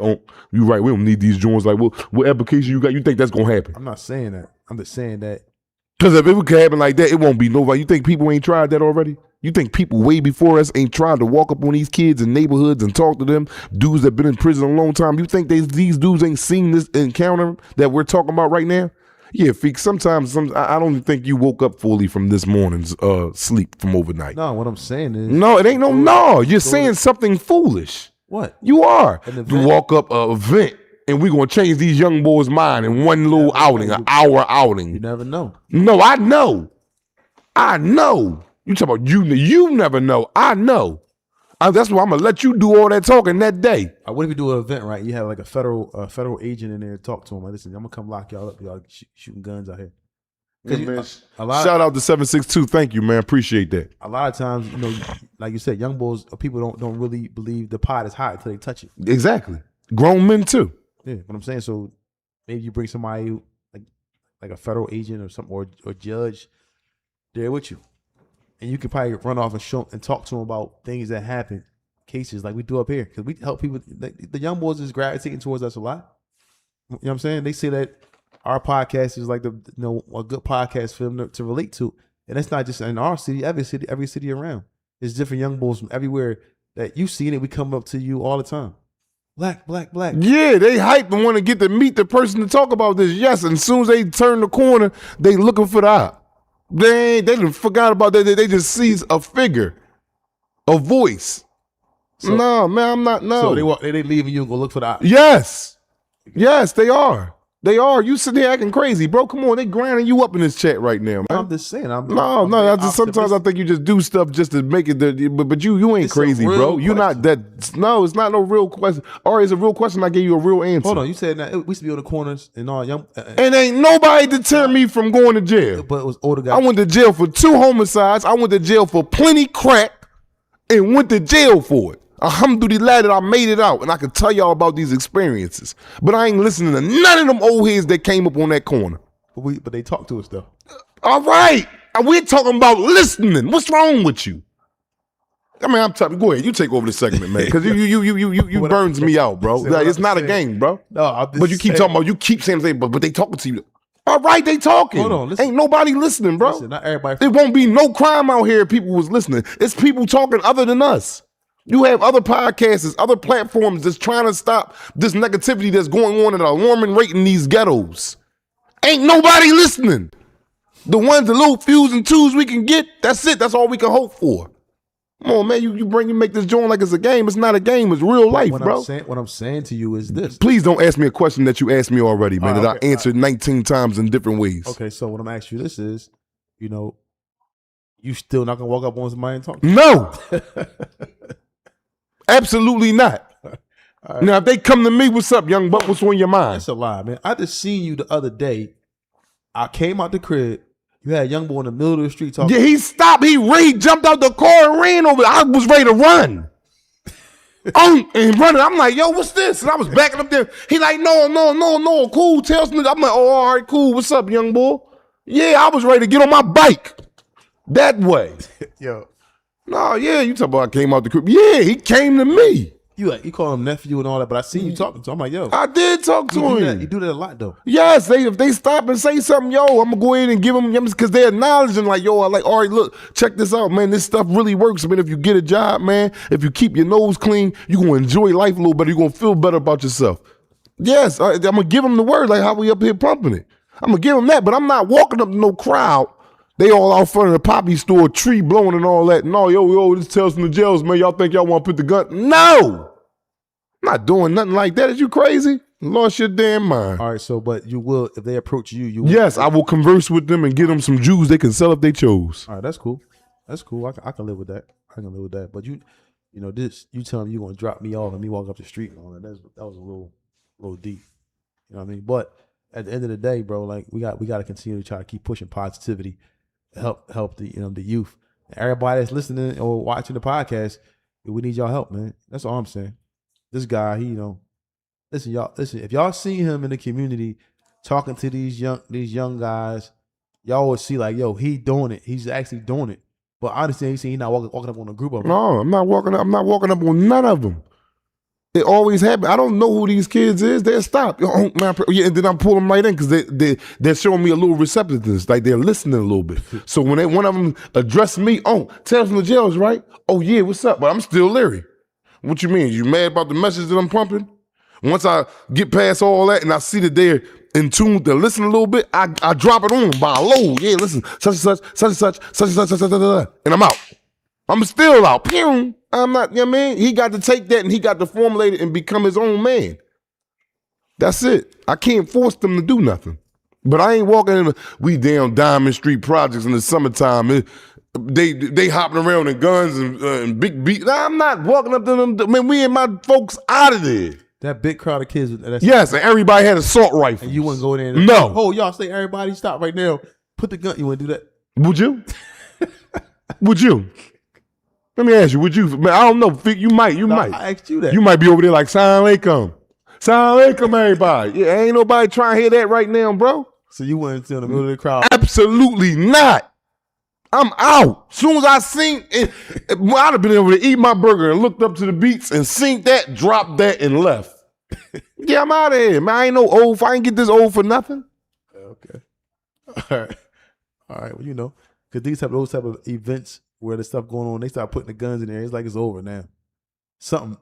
You right. We don't need these joints. Like, what application you got? You think that's gonna happen? I'm not saying that. I'm just saying that. Because if it could happen like that, it won't be nobody. You think people ain't tried that already? You think people way before us ain't tried to walk up on these kids in neighborhoods and talk to them, dudes that been in prison a long time? You think these dudes ain't seen this encounter that we're talking about right now? Yeah, Feek, sometimes I don't think you woke up fully from this morning's sleep from overnight. No, what I'm saying is. No, it ain't no. You're saying something foolish. What? You are. An To event. walk up an event and we're going to change these young boys' mind in one little outing, an hour outing. You never know. No, I know. You talk about you never know. I know. That's why I'm gonna let you do all that talking that day. What if you do an event, right? You have like a federal agent in there to talk to him. Like, listen, I'm gonna come lock y'all up. Y'all shooting guns out here. Shout out to 762. Thank you, man. Appreciate that. A lot of times, like you said, young boys, people don't really believe the pot is hot until they touch it. Exactly. Grown men too. Yeah, what I'm saying. So maybe you bring somebody who, like a federal agent or something, or judge there with you, and you can probably run off and show and talk to them about things that happen, cases like we do up here, because we help people. The young boys is gravitating towards us a lot. You know what I'm saying? They say that our podcast is like a good podcast for them to relate to, and it's not just in our city, every city around. There's different young boys from everywhere that you see it. We come up to you all the time. Black. Yeah, they hype and want to get to meet the person to talk about this. Yes, and as soon as they turn the corner, they looking for the eye. They done forgot about that. They just sees a figure, a voice. So, no, man, I'm not. No. So they leaving you and go look for the eye. Yes, they are. They are. You sitting here acting crazy, bro. Come on, they grinding you up in this chat right now, man. I'm just saying. Sometimes I think you just do stuff just to make it. But you ain't It's a crazy, real bro. You're not that. No, it's not no real question. Or it's a real question. I gave you a real answer. Hold on, you said that we used to be on the corners and all young. And ain't nobody deter me from going to jail. But it was older guys. I went to jail for 2 homicides. I went to jail for plenty crack, and went to jail for it. Alhamdulillah that I made it out, and I can tell y'all about these experiences. But I ain't listening to none of them old heads that came up on that corner. But they talk to us though. All right, we're talking about listening. What's wrong with you? I mean, I'm talking. Go ahead, you take over the segment, man, because you burns me out, bro. Like, it's not a game, bro. No, but you keep talking about. You keep saying the thing, but they talking to you. All right, they talking. Hold on, listen. Ain't nobody listening, bro. Listen, not everybody. There won't be no crime out here if people was listening. It's people talking other than us. You have other podcasts, other platforms that's trying to stop this negativity that's going on at an alarming rate in these ghettos. Ain't nobody listening. The ones, the little fews and twos we can get, that's it. That's all we can hope for. Come on, man. You make this joint like it's a game. It's not a game. It's real life, bro. What I'm saying to you is this. Please don't ask me a question that you asked me already, man, that okay, I answered 19 times in different ways. Okay, so what I'm asking you this is, you still not gonna walk up on somebody and talk to them? No. Absolutely not. Right. Now, if they come to me, what's up, young buck? What's on your mind? That's a lie, man. I just seen you the other day. I came out the crib. You had a young boy in the middle of the street talking. Yeah, he stopped. He jumped out the car and ran over. I was ready to run. And running. I'm like, yo, what's this? And I was backing up there. He like, no, cool. Tell me. I'm like, oh, all right, cool. What's up, young boy? Yeah, I was ready to get on my bike. That way. Yo. No, yeah, you talking about I came out the crib. Yeah, he came to me. You call him nephew and all that, but I see you talking to him. I'm like, yo, I did talk to him. You do that a lot though. Yes, if they stop and say something, yo, I'm gonna go ahead and give them, because they're acknowledging, like, yo, I like, all right, look, check this out, man. This stuff really works. I mean, if you get a job, man, if you keep your nose clean, you're gonna enjoy life a little better. You're gonna feel better about yourself. Yes, I'm gonna give them the word, like how we up here pumping it. I'm gonna give them that, but I'm not walking up to no crowd. They all out front of the poppy store, tree blowing and all that. No, yo, this Tales from the Jails, man. Y'all think y'all want to put the gun? No, I'm not doing nothing like that. Is you crazy? Lost your damn mind. All right, so but you will if they approach you. Yes, I will converse with them and get them some Jews they can sell if they chose. All right, that's cool. That's cool. I can live with that. I can live with that. But you tell me you gonna drop me off and me walk up the street and all that. That was a little deep. You know what I mean? But at the end of the day, bro, like we got to continue to try to keep pushing positivity, help the the youth, everybody that's listening or watching the podcast. We need y'all help, man. That's all I'm saying. This guy, listen, y'all. Listen, if y'all see him in the community talking to these young guys, y'all would see like, yo, he doing it. He's actually doing it. But honestly, he's not walking up on a group of them. No, I'm not walking up on none of them. It always happens. I don't know who these kids is. They'll stop. Oh, man, yeah, and then I pull them right in because they're showing me a little receptiveness, like they're listening a little bit. So when one of them address me, Tales from the Jails, right? Oh yeah, what's up? But I'm still leery. What you mean? You mad about the message that I'm pumping? Once I get past all that and I see that they're in tune to listen a little bit, I drop it on them by low. Yeah, listen, such and such, such and such, such and such, such and such, and I'm out. I'm still out. Pew. I'm not, you know what I mean? He got to take that and he got to formulate it and become his own man. That's it. I can't force them to do nothing. But I ain't walking in we damn Diamond Street projects in the summertime. They hopping around in guns and big beat. I'm not walking up to them. Man, we and my folks out of there. That big crowd of kids. Yes, and everybody had assault rifles. And you wouldn't go in there. No. Oh, y'all say everybody stop right now. Put the gun. You wouldn't do that? Would you? Would you? Let me ask you, would you? Man, I don't know. You might. I asked you that. You might be over there like, Salam alaikum. Salam alaikum, everybody. Yeah, ain't nobody trying to hear that right now, bro. So you went into the middle of the crowd? Absolutely not. I'm out. As soon as I seen it, I'd have been able to eat my burger and looked up to the beats and seen that, dropped that, and left. Yeah, I'm out of here, man. I ain't no old. I ain't get this old for nothing. Okay. All right. Well, because those type of events where the stuff going on, they start putting the guns in there. It's like it's over now. Something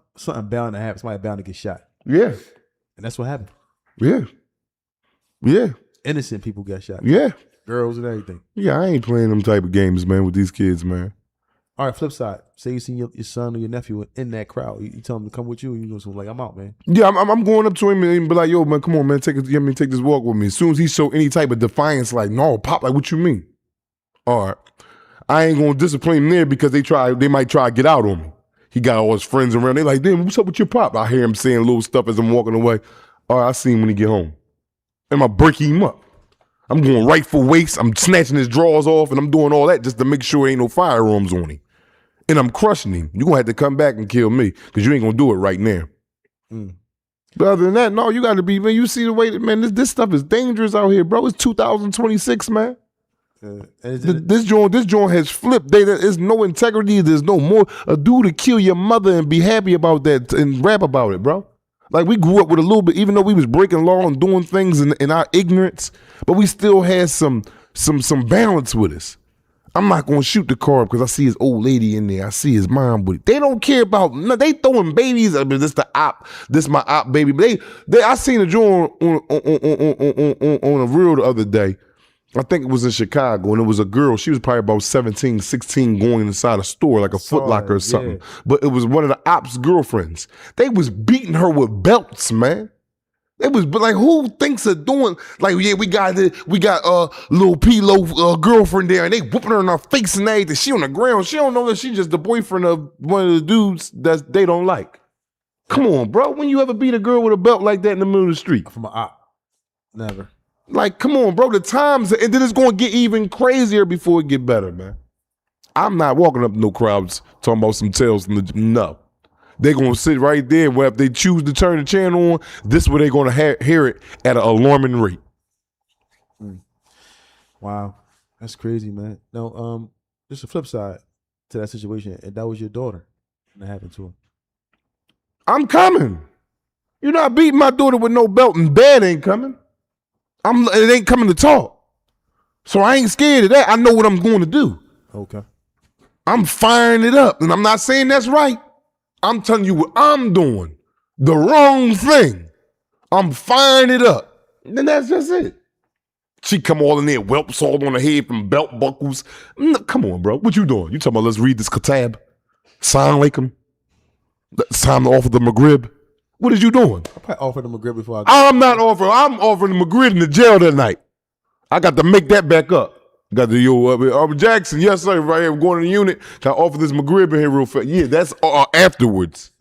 bound to happen. Somebody bound to get shot. Yeah. And that's what happened. Yeah. Yeah. Innocent people got shot. Yeah. Girls and everything. Yeah, I ain't playing them type of games, man, with these kids, man. All right, flip side. Say you seen your son or your nephew in that crowd. You tell him to come with you, and you like, I'm out, man. Yeah, I'm going up to him and be like, yo, man, come on, man, take this walk with me. As soon as he show any type of defiance, like, no, Pop, like, what you mean? All right. I ain't gonna discipline him there because they might try to get out on me. He got all his friends around. They like, damn, what's up with your Pop? I hear him saying little stuff as I'm walking away. All right, I see him when he get home. And I'm breaking him up. I'm going right for waist. I'm snatching his drawers off, and I'm doing all that just to make sure ain't no firearms on him. And I'm crushing him. You're going to have to come back and kill me because you ain't going to do it right now. But other than that, no, you got to be, man, you see the way that, man, this stuff is dangerous out here, bro. It's 2026, man. This joint has flipped. There's no integrity. There's no more. A dude to kill your mother and be happy about that and rap about it, bro. Like, we grew up with a little bit, even though we was breaking law and doing things in our ignorance, but we still had some balance with us. I'm not going to shoot the car because I see his old lady in there. I see his mom with it. They don't care about, no, they throwing babies. I mean, this the op. This my op baby. But I seen a joint on a reel the other day. I think it was in Chicago, and it was a girl. She was probably about 17, 16 going inside a store, like a Foot Locker or something. Yeah. But it was one of the ops' girlfriends. They was beating her with belts, man. It was like, who thinks of doing, like, yeah, we got little P-Lo girlfriend there, and they whooping her in her face and everything. She on the ground. She don't know that she just the boyfriend of one of the dudes that they don't like. Come on, bro. When you ever beat a girl with a belt like that in the middle of the street? From an op. Never. Like, come on, bro. The times, and then it's going to get even crazier before it get better, man. I'm not walking up to no crowds talking about some tales from the, no. They're going to sit right there where if they choose to turn the channel on, this is where they're going to hear it at an alarming rate. Wow. That's crazy, man. No, there's a flip side to that situation, and that was your daughter. And that happened to her. I'm coming. You're not beating my daughter with no belt, and Dad ain't coming. It ain't coming to talk. So I ain't scared of that. I know what I'm going to do. Okay. I'm firing it up. And I'm not saying that's right. I'm telling you what I'm doing. The wrong thing. I'm firing it up. And then that's just it. She come all in there, whelps all on her head from belt buckles. No, come on, bro. What you doing? You talking about let's read this kitab? Sound like him? It's time to offer the McGrib. What is you doing? I probably offered him a grip before I go. I'm not offering. I'm offering the McGrib in the jail that night. I got to make that back up. Got the Jackson, yes sir, right here. I'm going to the unit. Can I offer this McGrib in here real fast? Yeah, that's afterwards.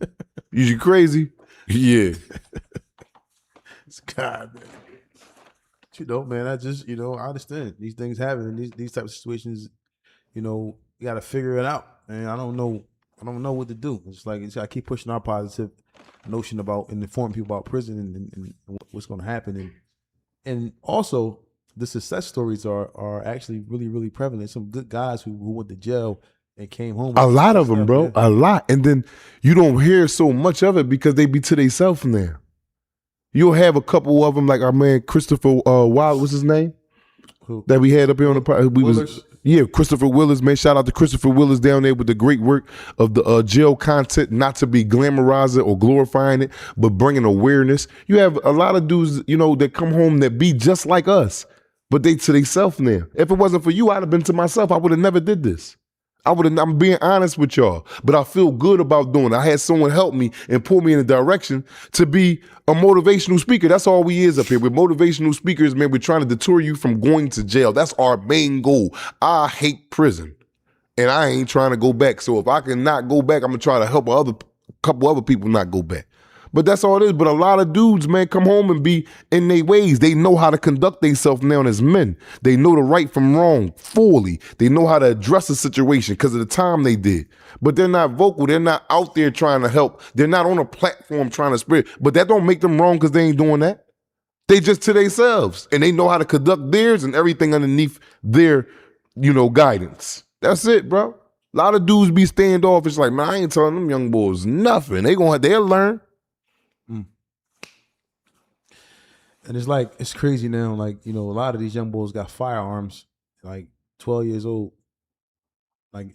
You crazy? Yeah. God, man. But you know, man, I just, I understand these things happen in these type of situations. You got to figure it out. And I don't know what to do. It's like I keep pushing our positive notion about and informing people about prison and what's going to happen. And also the success stories are actually really, really prevalent. Some good guys who went to jail and came home. A lot of them, bro. A lot. And then you don't hear so much of it because they be to themselves from there. You'll have a couple of them, like our man Christopher Wild, what's his name? Who? That we had up here on the podcast. Christopher Willis, man. Shout out to Christopher Willis down there with the great work of the jail content, not to be glamorizing or glorifying it, but bringing awareness. You have a lot of dudes, that come home that be just like us, but they to themselves now. If it wasn't for you, I'd have been to myself. I would have never did this. I'm being honest with y'all, but I feel good about doing it. I had someone help me and pull me in a direction to be a motivational speaker. That's all we is up here. We're motivational speakers, man. We're trying to deter you from going to jail. That's our main goal. I hate prison, and I ain't trying to go back. So if I can not go back, I'm going to try to help a couple other people not go back. But that's all it is. But a lot of dudes, man, come home and be in their ways. They know how to conduct themselves now as men. They know the right from wrong fully. They know how to address a situation because of the time they did. But they're not vocal. They're not out there trying to help. They're not on a platform trying to spread. But that don't make them wrong because they ain't doing that. They just to themselves. And they know how to conduct theirs and everything underneath their, guidance. That's it, bro. A lot of dudes be standoffish like, man, I ain't telling them young boys nothing. They'll learn. And it's crazy now. Like, a lot of these young boys got firearms, like 12 years old. Like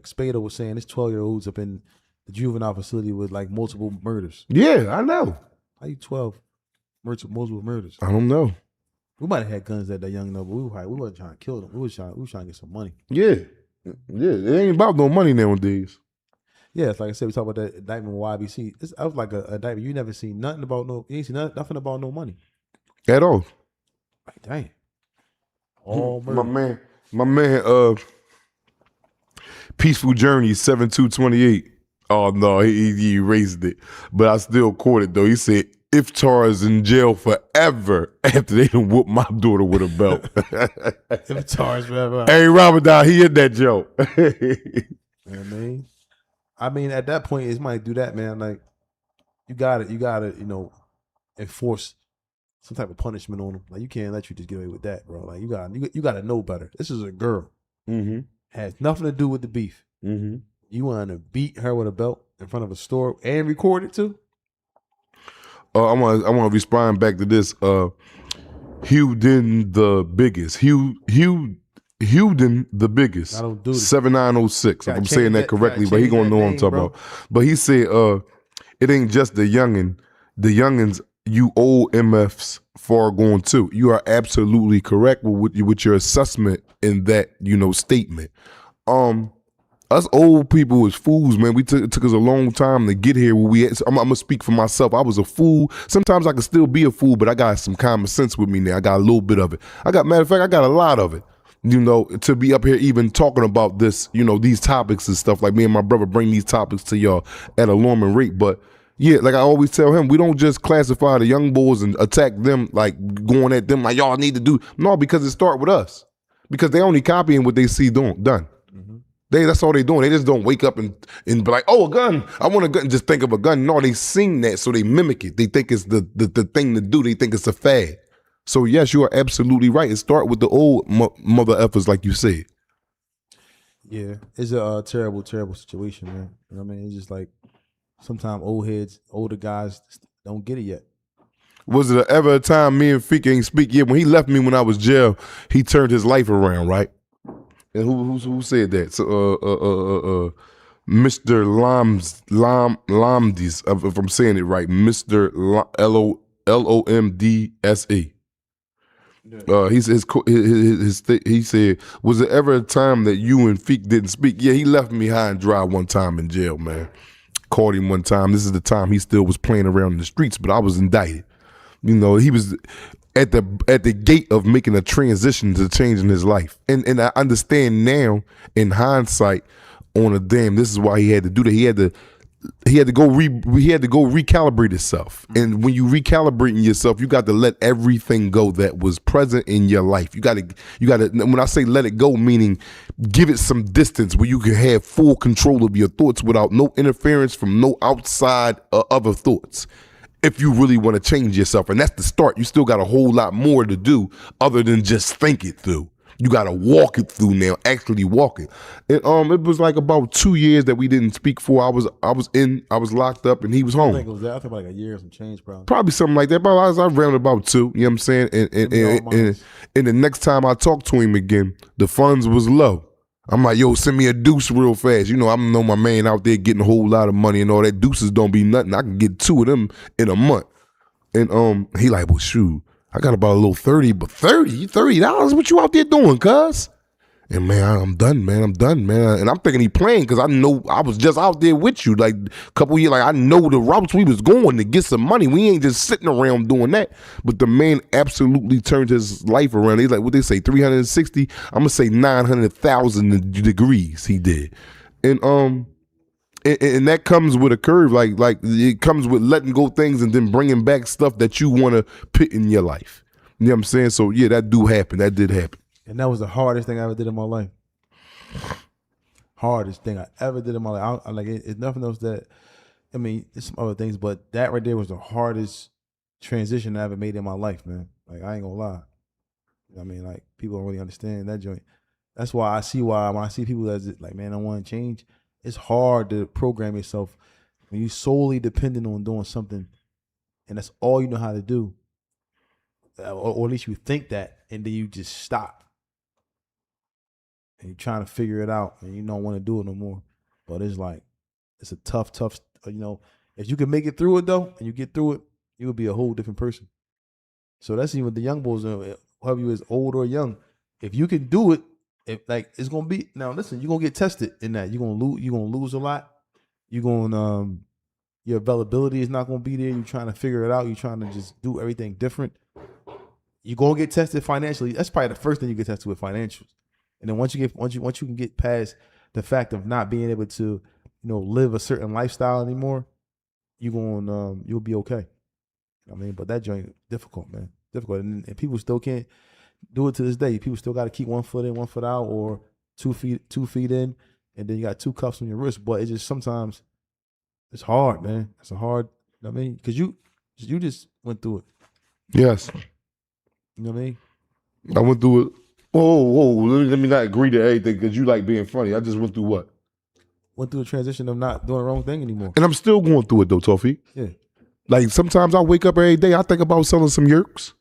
Spada was saying, this 12-year-olds up in the juvenile facility with like multiple murders. Yeah, I know. How you 12 multiple murders? I don't know. We might have had guns at that young enough, but we wasn't trying to kill them. We was trying to get some money. Yeah. Yeah. It ain't about no money nowadays. Yeah, it's like I said, we talk about that indictment with YBC. I was like a indictment. You never seen nothing about you ain't seen nothing about no money. At all. Like, dang. All murder. My man, Peaceful Journey 7228. Oh no, he erased it. But I still caught it though. He said, Iftar is in jail forever after they done whooped my daughter with a belt. Iftar is forever. Hey, Ramadan, he hit that joke. I mean, at that point, it might do that, man. Like, you gotta, enforce some type of punishment on them. Like, you can't let you just get away with that, bro. Like, you gotta know better. This is a girl. Mm-hmm. Has nothing to do with the beef. Mm-hmm. You want to beat her with a belt in front of a store and record it too? I want to respond back to this. Hewden the biggest. Hewden the biggest. I don't do this. 7906. If I'm saying that correctly, but he gonna know what I'm talking about. But he said, it ain't just the youngin. The youngins, you old MFs far gone too. You are absolutely correct with your assessment in that statement. Us old people is fools, man. It took us a long time to get here where we at. So I'm gonna speak for myself. I was a fool. Sometimes I can still be a fool, but I got some common sense with me now. I got a little bit of it. Matter of fact, I got a lot of it. To be up here even talking about this, these topics and stuff. Like me and my brother bring these topics to y'all at an alarming rate. But yeah, like I always tell him, we don't just classify the young boys and attack them, like going at them like y'all need to do. No, because it start with us. Because they only copying what they see done. Mm-hmm. That's all they doing. They just don't wake up and be like, oh, a gun. I want a gun. Just think of a gun. No, they seen that, so they mimic it. They think it's the thing to do. They think it's a fad. So yes, you are absolutely right. It start with the old mother effers, like you said. Yeah, it's a terrible, terrible situation, man. You know what I mean? It's just like sometimes older guys don't get it yet. Was there ever a time me and Feek ain't speak? Yeah, when he left me when I was jail, he turned his life around, right? And who said that? So Mr. Lomdis, if I'm saying it right, Mr. Lomdse. He said, was there ever a time that you and Feek didn't speak? Yeah, he left me high and dry one time in jail, man. Caught him one time. This is the time he still was playing around in the streets, but I was indicted. You know, he was at the gate of making a transition to changing his life. And I understand now, in hindsight, on a damn, this is why he had to do that. He had to go recalibrate himself. And when you recalibrating yourself, you got to let everything go that was present in your life. You got to when I say let it go, meaning give it some distance where you can have full control of your thoughts without no interference from no outside other thoughts. If you really want to change yourself, and that's the start. You still got a whole lot more to do other than just think it through. You got to walk it through now, actually walk it. And it was like about 2 years that we didn't speak for. I was locked up and he was home. I think it was that. I think like a year or some change, probably. Probably something like that. But I ran about 2. You know what I'm saying? And the next time I talked to him again, the funds was low. I'm like, yo, send me a deuce real fast. You know, I know my man out there getting a whole lot of money and all that. Deuces don't be nothing. I can get 2 of them in a month. And he like, well, shoot, I got about a little 30, but $30? What you out there doing, cuz? And man, I'm done, man. And I'm thinking he playing because I know I was just out there with you like a couple years. Like I know the routes we was going to get some money. We ain't just sitting around doing that. But the man absolutely turned his life around. He's like, what they say, 360? I'm gonna say 900,000 degrees he did. And that comes with a curve. Like it comes with letting go things and then bringing back stuff that you want to put in your life. You know what I'm saying? So yeah, that did happen. And that was the hardest thing I ever did in my life. Hardest thing I ever did in my life. It's nothing else that, I mean, there's some other things, but that right there was the hardest transition I ever made in my life, man. Like, I ain't gonna lie. I mean, like, people don't really understand that joint. That's why I see why when I see people that's like, man, I want to change, it's hard to program yourself when you're solely dependent on doing something and that's all you know how to do. Or at least you think that, and then you just stop. And you're trying to figure it out, and you don't want to do it no more. But it's like, it's a tough, you know, if you can make it through it, though, and you get through it, you will be a whole different person. So that's even the young boys, whoever you is, old or young. If you can do it, it's going to be, now listen, you're going to get tested in that. You're going to lose a lot. You're going to, your availability is not going to be there. You're trying to figure it out. You're trying to just do everything different. You're going to get tested financially. That's probably the first thing you get tested with, financials. And then once you can get past the fact of not being able to, you know, live a certain lifestyle anymore, you'll be okay. I mean, but that joint difficult, man, difficult, and people still can't do it to this day. People still got to keep 1 foot in, 1 foot out, or 2 feet in, and then you got 2 cuffs on your wrist. But it's just sometimes it's hard, man. It's a hard. I mean, because you just went through it. Yes. You know what I mean? I went through it. Whoa, let me not agree to everything because you like being funny. I just went through what? Went through a transition of not doing the wrong thing anymore. And I'm still going through it though, Tofi. Yeah. Like sometimes I wake up every day, I think about selling some yerks.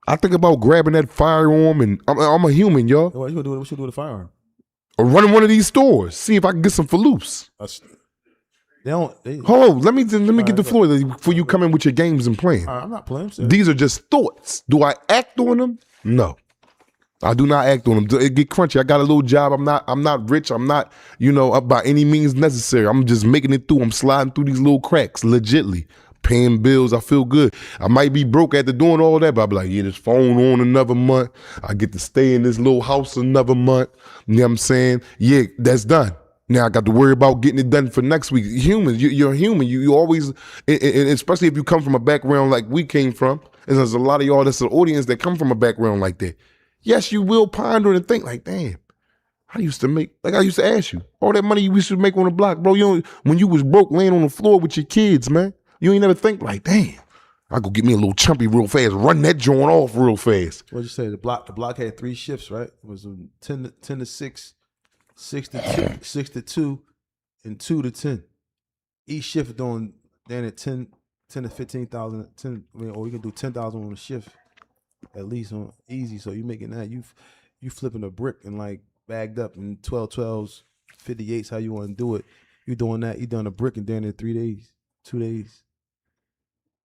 I think about grabbing that firearm, and I'm a human, y'all. What you do with a firearm? Or running one of these stores, see if I can get some for loose. Hold on, let me get the floor before you come in with your games and playing. I'm not playing. These are just thoughts. Do I act on them? No. I do not act on them. It get crunchy. I got a little job. I'm not rich. I'm not, by any means necessary. I'm just making it through. I'm sliding through these little cracks, legitly. Paying bills. I feel good. I might be broke after doing all that, but I'll be like, yeah, this phone on another month. I get to stay in this little house another month. You know what I'm saying? Yeah, that's done. Now I got to worry about getting it done for next week. Humans, you're a human. You always, and especially if you come from a background like we came from, and there's a lot of y'all that's an audience that come from a background like that. Yes, you will ponder and think like, damn, I used to ask you, all that money you used to make on the block, bro, when you was broke laying on the floor with your kids, man, you ain't never think like, damn, I go get me a little chumpy real fast, run that joint off real fast. What'd you say? The block had 3 shifts, right? It was 10 to 6, 6 to 2, and 2 to 10. each shift doing then at 10 to 15,000, or you can do 10,000 on a shift at least on easy. So you making that, you flipping a brick and like bagged up in 12s, 58s, how you want to do it. You doing that, you done a brick and then in 3 days, 2 days.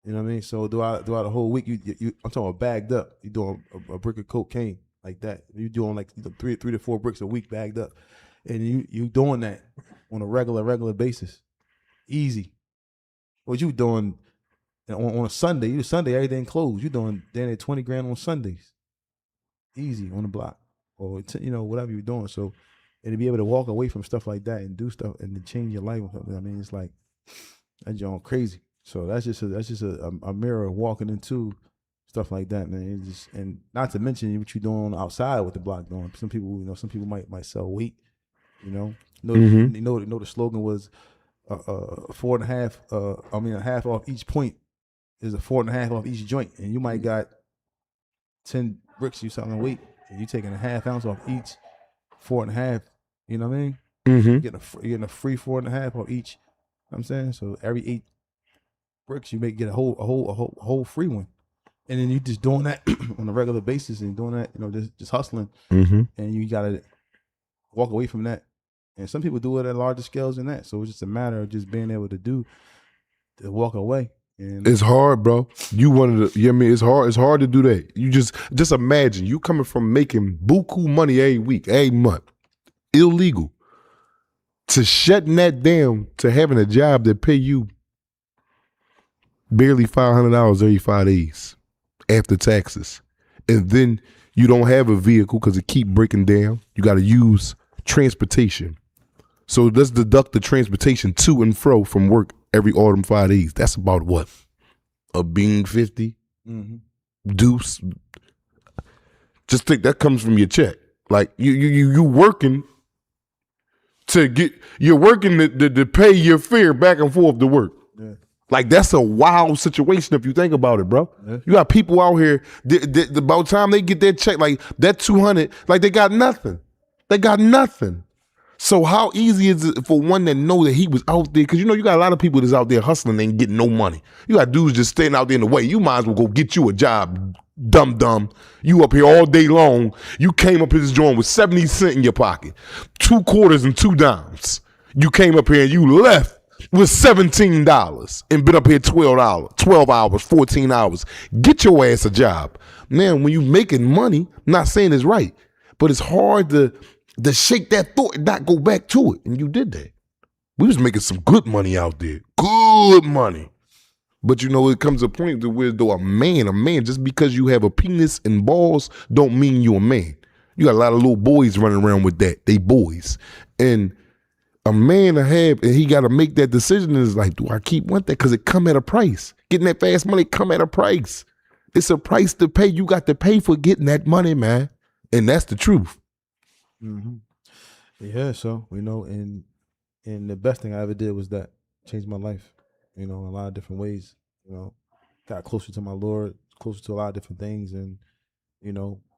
You know what I mean? So throughout the whole week, you I'm talking about bagged up. You doing a brick of cocaine like that. You doing like 3 to 4 bricks a week bagged up, and you doing that on a regular basis, easy. What you doing on a Sunday? You Sunday everything closed. You doing then at 20 grand on Sundays, easy on the block, or whatever you're doing. So, and to be able to walk away from stuff like that and do stuff and to change your life. I mean, it's like that's John crazy. So that's just a mirror walking into stuff like that, man. It's just, and not to mention what you're doing outside with the block doing. Some people might sell weight. You know the slogan was 4.5. A half off each point is a 4.5 off each joint, and you might got 10 bricks you selling weight, and you taking a half ounce off each 4.5. You know what I mean? Mm-hmm. You're getting a free 4.5 off each. You know what I'm saying, so every 8 bricks you may get a whole free one, and then you just doing that on a regular basis and doing that, just hustling, and you gotta walk away from that. And some people do it at larger scales than that, so it's just a matter of just being able to walk away. And it's hard, bro. It's hard. It's hard to do that. You just imagine you coming from making buku money every week, every month, illegal, to shutting that down to having a job that pay you barely $500 every 5 days after taxes, and then you don't have a vehicle because it keep breaking down. You got to use transportation. So let's deduct the transportation to and fro from work every autumn 5 days. That's about what? A bean 50? Deuce? Just think that comes from your check. Like you working you're working to pay your fare back and forth to work. Yeah. Like that's a wild situation if you think about it, bro. Yeah. You got people out here, about the time they get their check, like that 200, like they got nothing. They got nothing. So how easy is it for one that know that he was out there? Because you got a lot of people that's out there hustling and getting no money. You got dudes just standing out there in the way. You might as well go get you a job, dumb. You up here all day long. You came up here this joint with 70 cents in your pocket, 2 quarters and 2 dimes. You came up here and you left with $17 and been up here 12 hours, 14 hours. Get your ass a job. Man, when you making money, I'm not saying it's right, but it's hard to shake that thought and not go back to it. And you did that. We was making some good money out there. Good money. But it comes a point to where though a man, just because you have a penis and balls don't mean you're a man. You got a lot of little boys running around with that. They boys. And a man he got to make that decision is like, do I want that? Because it come at a price. Getting that fast money come at a price. It's a price to pay. You got to pay for getting that money, man. And that's the truth. Mm-hmm. Yeah, so and the best thing I ever did was that changed my life, in a lot of different ways. Got closer to my Lord, closer to a lot of different things, and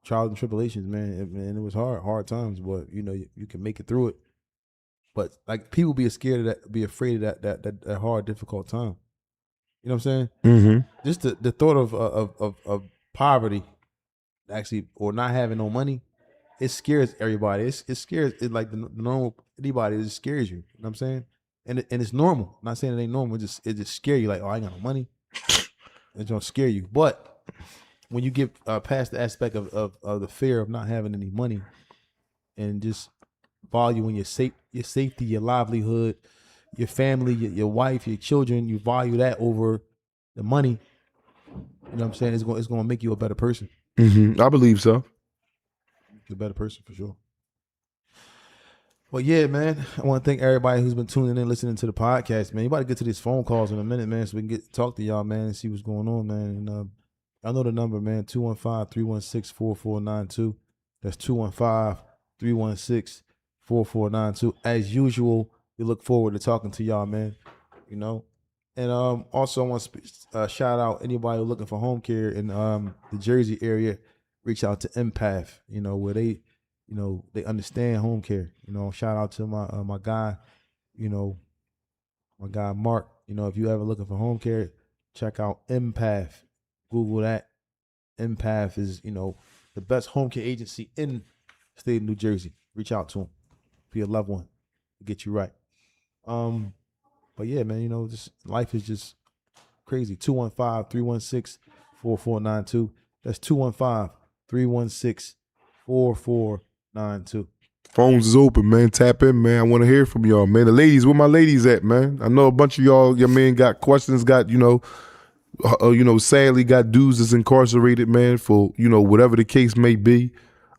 trials and tribulations, man. And it was hard times, but you can make it through it. But like people be scared of that, be afraid of that hard, difficult time. You know what I'm saying? Mm-hmm. Just the thought of poverty, actually, or not having no money. It scares everybody. It scares it like the normal anybody. It just scares you. You know what I'm saying? And it's normal. I'm not saying it ain't normal. It just scare you. Like, oh, I ain't got no money. It's gonna scare you. But when you get past the aspect of the fear of not having any money, and just valuing your safety, your livelihood, your family, your wife, your children, you value that over the money. You know what I'm saying? It's gonna make you a better person. Mm-hmm. I believe so. A better person for sure. Well, yeah, man. I want to thank everybody who's been tuning in, listening to the podcast, man. You about to get to these phone calls in a minute, man, so we can talk to y'all, man, and see what's going on, man. And I know the number, man. 215-316-4492. That's 215-316-4492. As usual, we look forward to talking to y'all, man. And also I want to shout out anybody looking for home care in the Jersey area. Reach out to Empath, where they, they understand home care. Shout out to my guy, My guy Mark, you know, if you ever looking for home care, check out Empath. Google that. Empath is, you know, the best home care agency in the state of New Jersey. Reach out to them for your loved one to get you right. But yeah, man, you know, just life is just crazy. 215-316-4492. That's 215-316-4492. Phones is open, man. Tap in, man. I want to hear from y'all, man. The ladies, where my ladies at, man? I know a bunch of y'all, your man, got questions, got, sadly got dudes that's incarcerated, man, for, whatever the case may be.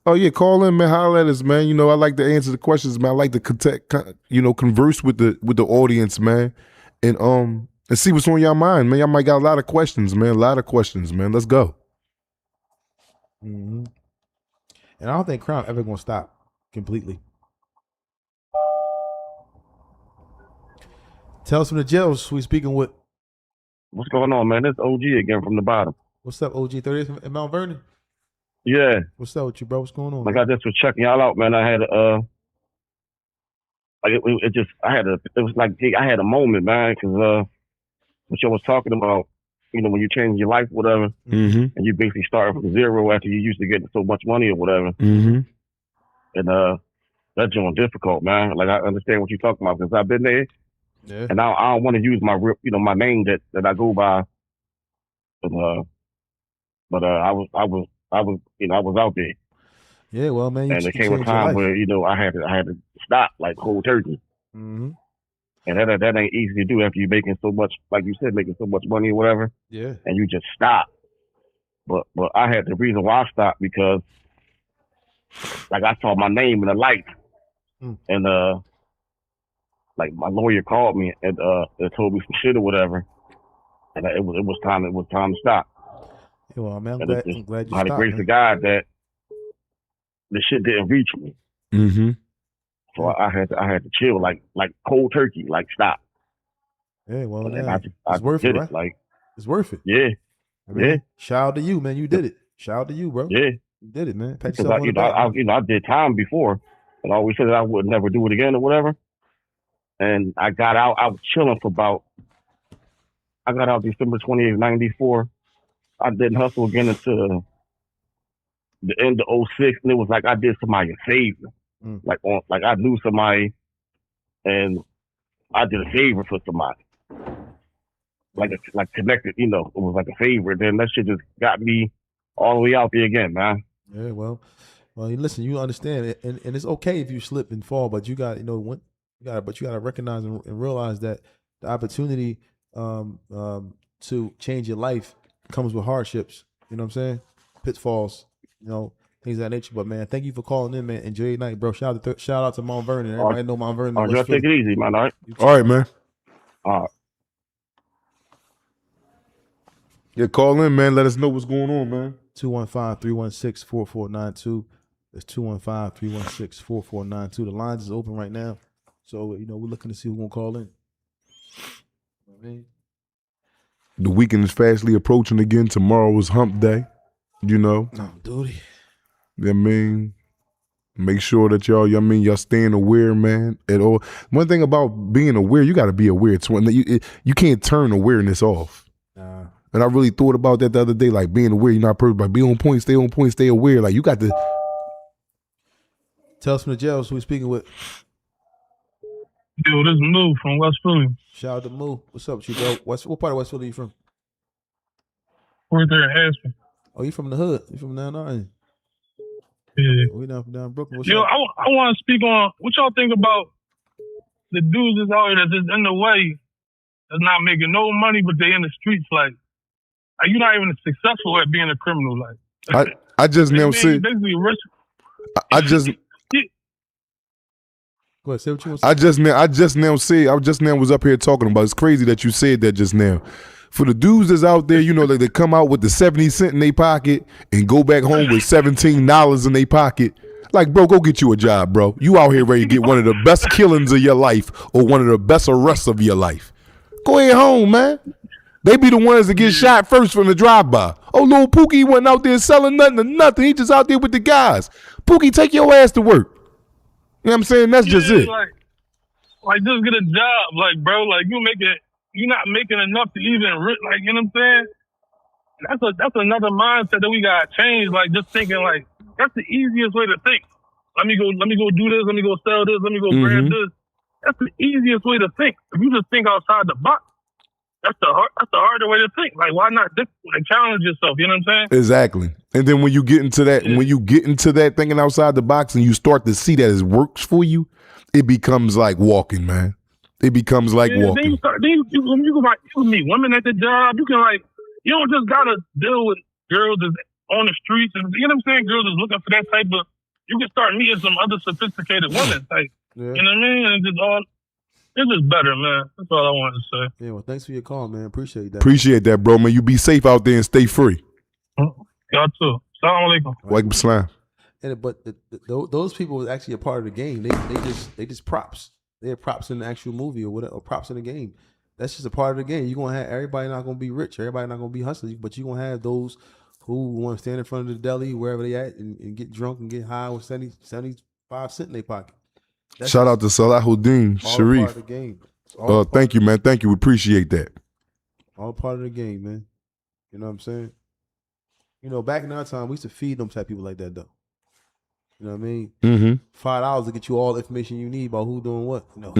Oh, yeah, call in, man. Holler at us, man. You know, I like to answer the questions, man. I like to converse with the audience, man. And see what's on your mind, man. Y'all might got a lot of questions, man. A lot of questions, man. Let's go. Mm-hmm. And I don't think crime ever gonna stop completely. Tell us from the jails. We speaking with. What's going on, man? It's OG again from the bottom. What's up, OG 30th in Mount Vernon? Yeah. What's up with you, bro? What's going on? Like, I just was checking y'all out, man. I had I had a moment, man, because what y'all was talking about, when you change your life, whatever, mm-hmm. and you basically start from zero after you used to get so much money or whatever, mm-hmm. and that's doing difficult, man. Like, I understand what you're talking about because I've been there, yeah. And I don't want to use my my name that I go by, but I was out there. Yeah, well, man, and there came a time where I had to stop like cold turkey. Mm-hmm. And that ain't easy to do after you're making so much, like you said, making so much money or whatever. Yeah. And you just stop. But I had the reason why I stopped because, like, I saw my name in the light, and like my lawyer called me and told me some shit or whatever, and it was time to stop. Yeah, well, man, I'm glad you stopped. By the grace of God that the shit didn't reach me. Mm-hmm. So I had to chill, like cold turkey, like stop. Yeah, well, yeah, it's worth it, it, right? Like, it's worth it. Yeah, yeah. Shout out to you, man. You did it. Shout out to you, bro. Yeah, you did it, man. Pat because yourself on the back. I did time before, and I always said that I would never do it again or whatever. And I got out. I was chilling for I got out December 28th, 94. I didn't hustle again until the end of 06, and it was like I did somebody a favor. Like I knew somebody, and I did a favor for somebody. Like connected, it was like a favor. Then that shit just got me all the way out there again, man. Yeah, well, listen, you understand, and it's okay if you slip and fall, but you got, but you got to recognize and realize that the opportunity to change your life comes with hardships. You know what I'm saying? Pitfalls, things of that nature. But man, thank you for calling in, man. Enjoy your night, bro. Shout out to Mount Vernon. Everybody know Mount Vernon. All right, take it easy, man. All right. All right, man. All right. Yeah, call in, man. Let us know what's going on, man. 215-316-4492. That's 215-316-4492. The lines is open right now. So, we're looking to see who's going to call in. The weekend is fastly approaching again. Tomorrow is hump day, No, duty. I mean, make sure that y'all staying aware, man, at all. One thing about being aware, you got to be aware. You can't turn awareness off. Nah. And I really thought about that the other day, like being aware. You're not perfect, but be on point, stay aware. Like, you got to. Tell us from the jails who we speaking with. Yo, this is Moo from West Philly. Shout out to Moo. What's up with you, bro? What part of West Philly are you from? Right there in Aspen. Oh, you from the hood? You from down there? Yeah. We down Brooklyn. Yo, I want to speak on what y'all think about the dudes that's out here that's just in the way, that's not making no money, but they in the streets. Like you're not even successful at being a criminal. Like I just now see. Basically rich. I just. Go ahead, say what you want to say. I just now was up here talking about. It's crazy that you said that just now. For the dudes that's out there, like they come out with the 70 cents in their pocket and go back home with $17 in their pocket. Like, bro, go get you a job, bro. You out here ready to get one of the best killings of your life or one of the best arrests of your life. Go ahead home, man. They be the ones that get shot first from the drive-by. Oh, little Pookie wasn't out there selling nothing to nothing. He just out there with the guys. Pookie, take your ass to work. You know what I'm saying? That's just it. Like, Like, just get a job, like, bro. Like, you're not making enough to even, like, you know what I'm saying? That's another mindset that we gotta change. Like, just thinking like that's the easiest way to think. Let me go do this. Let me go sell this. Let me go grab this. That's the easiest way to think. If you just think outside the box, that's the harder way to think. Like, why not challenge yourself? You know what I'm saying? Exactly. And then when you get into that, thinking outside the box, and you start to see that it works for you, it becomes like walking, man. It becomes like walking. Then you can meet women at the job. You can you don't just gotta deal with girls that's on the streets, and you know what I'm saying. Girls is looking for that type of. You can start meeting some other sophisticated women, like you know what I mean. And it's just better, man. That's all I wanted to say. Yeah, well, thanks for your call, man. Appreciate that. Appreciate that, bro, man. You be safe out there and stay free. Y'all too. Assalamu alaikum. Walaikum salam. But those people was actually a part of the game. They just props. They're props in the actual movie or whatever, or props in the game. That's just a part of the game. You're gonna have everybody not gonna be rich, everybody not gonna be hustlers, but you're gonna have those who want to stand in front of the deli, wherever they at, and get drunk and get high with 75 cents in their pocket. Shout out to Salahuddin Sharif. Part of the game. Thank you, man. Thank you. We appreciate that. All part of the game, man. You know what I'm saying? You know, back in our time, we used to feed them type people like that, though. You know what I mean? Mm-hmm. $5 to get you all the information you need about who doing what. You know,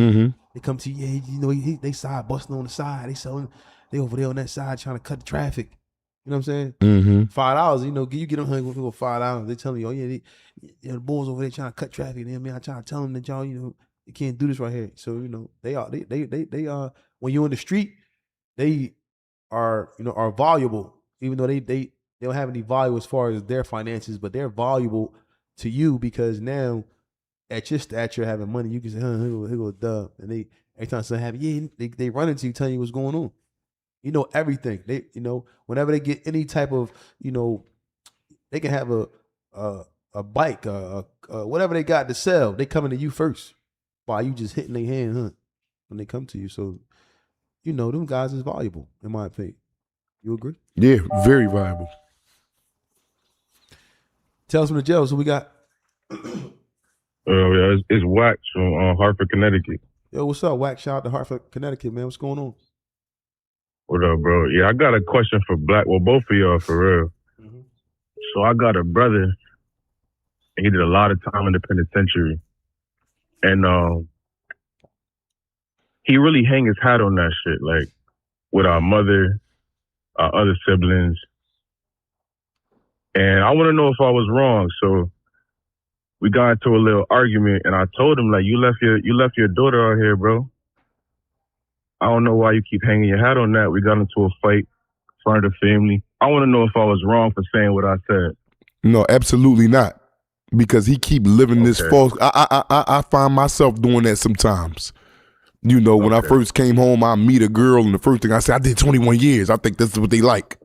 they come to you, yeah, you know, they side busting on the side. They over there on that side trying to cut the traffic. You know what I'm saying? $5, you know, you get on with people $5. They telling you, oh yeah, the boys over there trying to cut traffic. And I try to tell them that y'all, you know, you can't do this right here. So you know, they are when you're in the street, they are valuable, even though they don't have any value as far as their finances, but they're valuable to you because now at your stature having money, you can say, here go Dub. And they every time something happens, they run into you telling you what's going on. You know everything. They, you know, whenever they get any type of, you know, they can have a bike, whatever they got to sell, they coming to you first. While you just hitting their hand, when they come to you. So, you know, them guys is valuable, in my opinion. You agree? Yeah, very valuable. Tell us from the jail. So we got. Yeah, it's Wax from Hartford, Connecticut. Yo, what's up, Wax? Shout out to Hartford, Connecticut, man. What's going on? What up, bro? Yeah, I got a question for both of y'all, for real. So I got a brother, and he did a lot of time in the penitentiary. And he really hang his hat on that shit, like with our mother, our other siblings. And I want to know if I was wrong. So we got into a little argument, and I told him, like, you left your daughter out here, bro. I don't know why you keep hanging your hat on that. We got into a fight in front of the family. I want to know if I was wrong for saying what I said. No, absolutely not. Because he keep living this false. I find myself doing that sometimes. You know, when I first came home, I meet a girl, and the first thing I say, I did 21 years. I think that's what they like.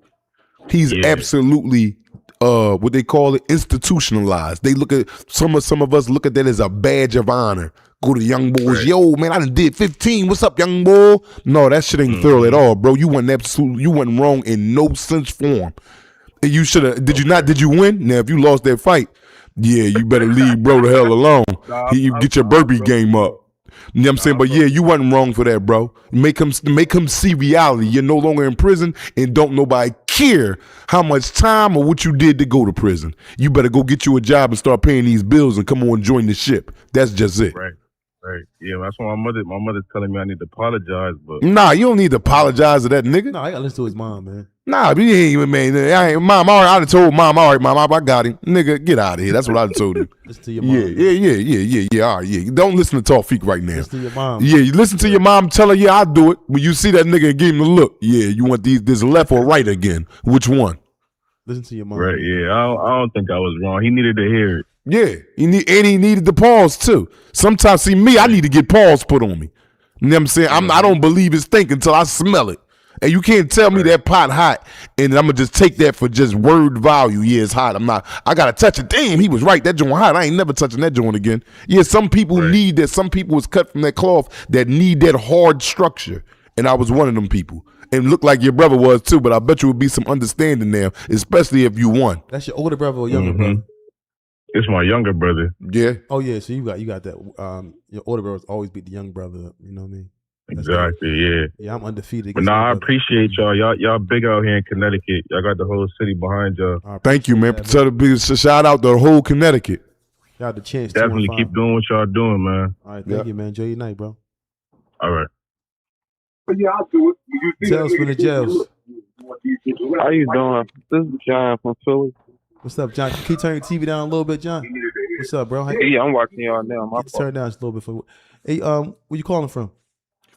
He's absolutely what they call it, institutionalized. They look at some of us look at that as a badge of honor. Go to the young boys, yo, man, I done did 15. What's up, young boy? No, that shit ain't thorough at all, bro. You wasn't wrong in no sense form. And you should have. Did you win? Now, if you lost that fight, yeah, you better leave bro the hell alone. You get your burpee game up. You know what I'm saying? But yeah, you wasn't wrong for that, bro. Make him see reality. You're no longer in prison, and don't nobody care how much time or what you did to go to prison. You better go get you a job and start paying these bills and come on and join the ship. That's just it. Right. Yeah, that's why my mother's telling me I need to apologize, but nah, you don't need to apologize to that nigga. No, I gotta listen to his mom, man. Nah, he ain't even, man. Mom, all right, I done told mom, all right, mom, I got him. Nigga, get out of here. That's what I done told him. Listen to your mom. Yeah. All right, yeah. Don't listen to Tawfiq right now. Listen to your mom. Yeah, you listen to your mom, tell her, yeah, I'll do it. When you see that nigga and give him the look, yeah, you want this left or right again? Which one? Listen to your mom. Right, yeah. I don't think I was wrong. He needed to hear it. Yeah, he needed the pause too. Sometimes, see me, I need to get pause put on me. You know what I'm saying? I don't believe his thinking until I smell it. And you can't tell me that pot hot and I'm gonna just take that for just word value. Yeah, it's hot. I gotta touch it. Damn, he was right. That joint hot. I ain't never touching that joint again. Yeah, some people need that. Some people was cut from that cloth that need that hard structure. And I was one of them people. And looked like your brother was too, but I bet you would be some understanding there, especially if you won. That's your older brother or younger brother? It's my younger brother. Yeah. Oh yeah, so you got that. Your older brothers always beat the young brother up. You know what I mean? That's good. Exactly, yeah. Yeah, I'm undefeated. But against my I brother. appreciate y'all. Y'all big out here in Connecticut. Y'all got the whole city behind y'all. I Thank you, man. appreciate that, Tell the big shout out the whole Connecticut. Shout out to Chance. Definitely 215. keep doing what y'all doing, man. All right, thank you, man. Enjoy your night, bro. All right. Tales from the jails. How you doing? This is John from Philly. What's up, John? Can you turn your TV down a little bit, John? What's up, bro? Yeah, I'm watching y'all now. My Get to turn down just a little bit. For hey, where you calling from?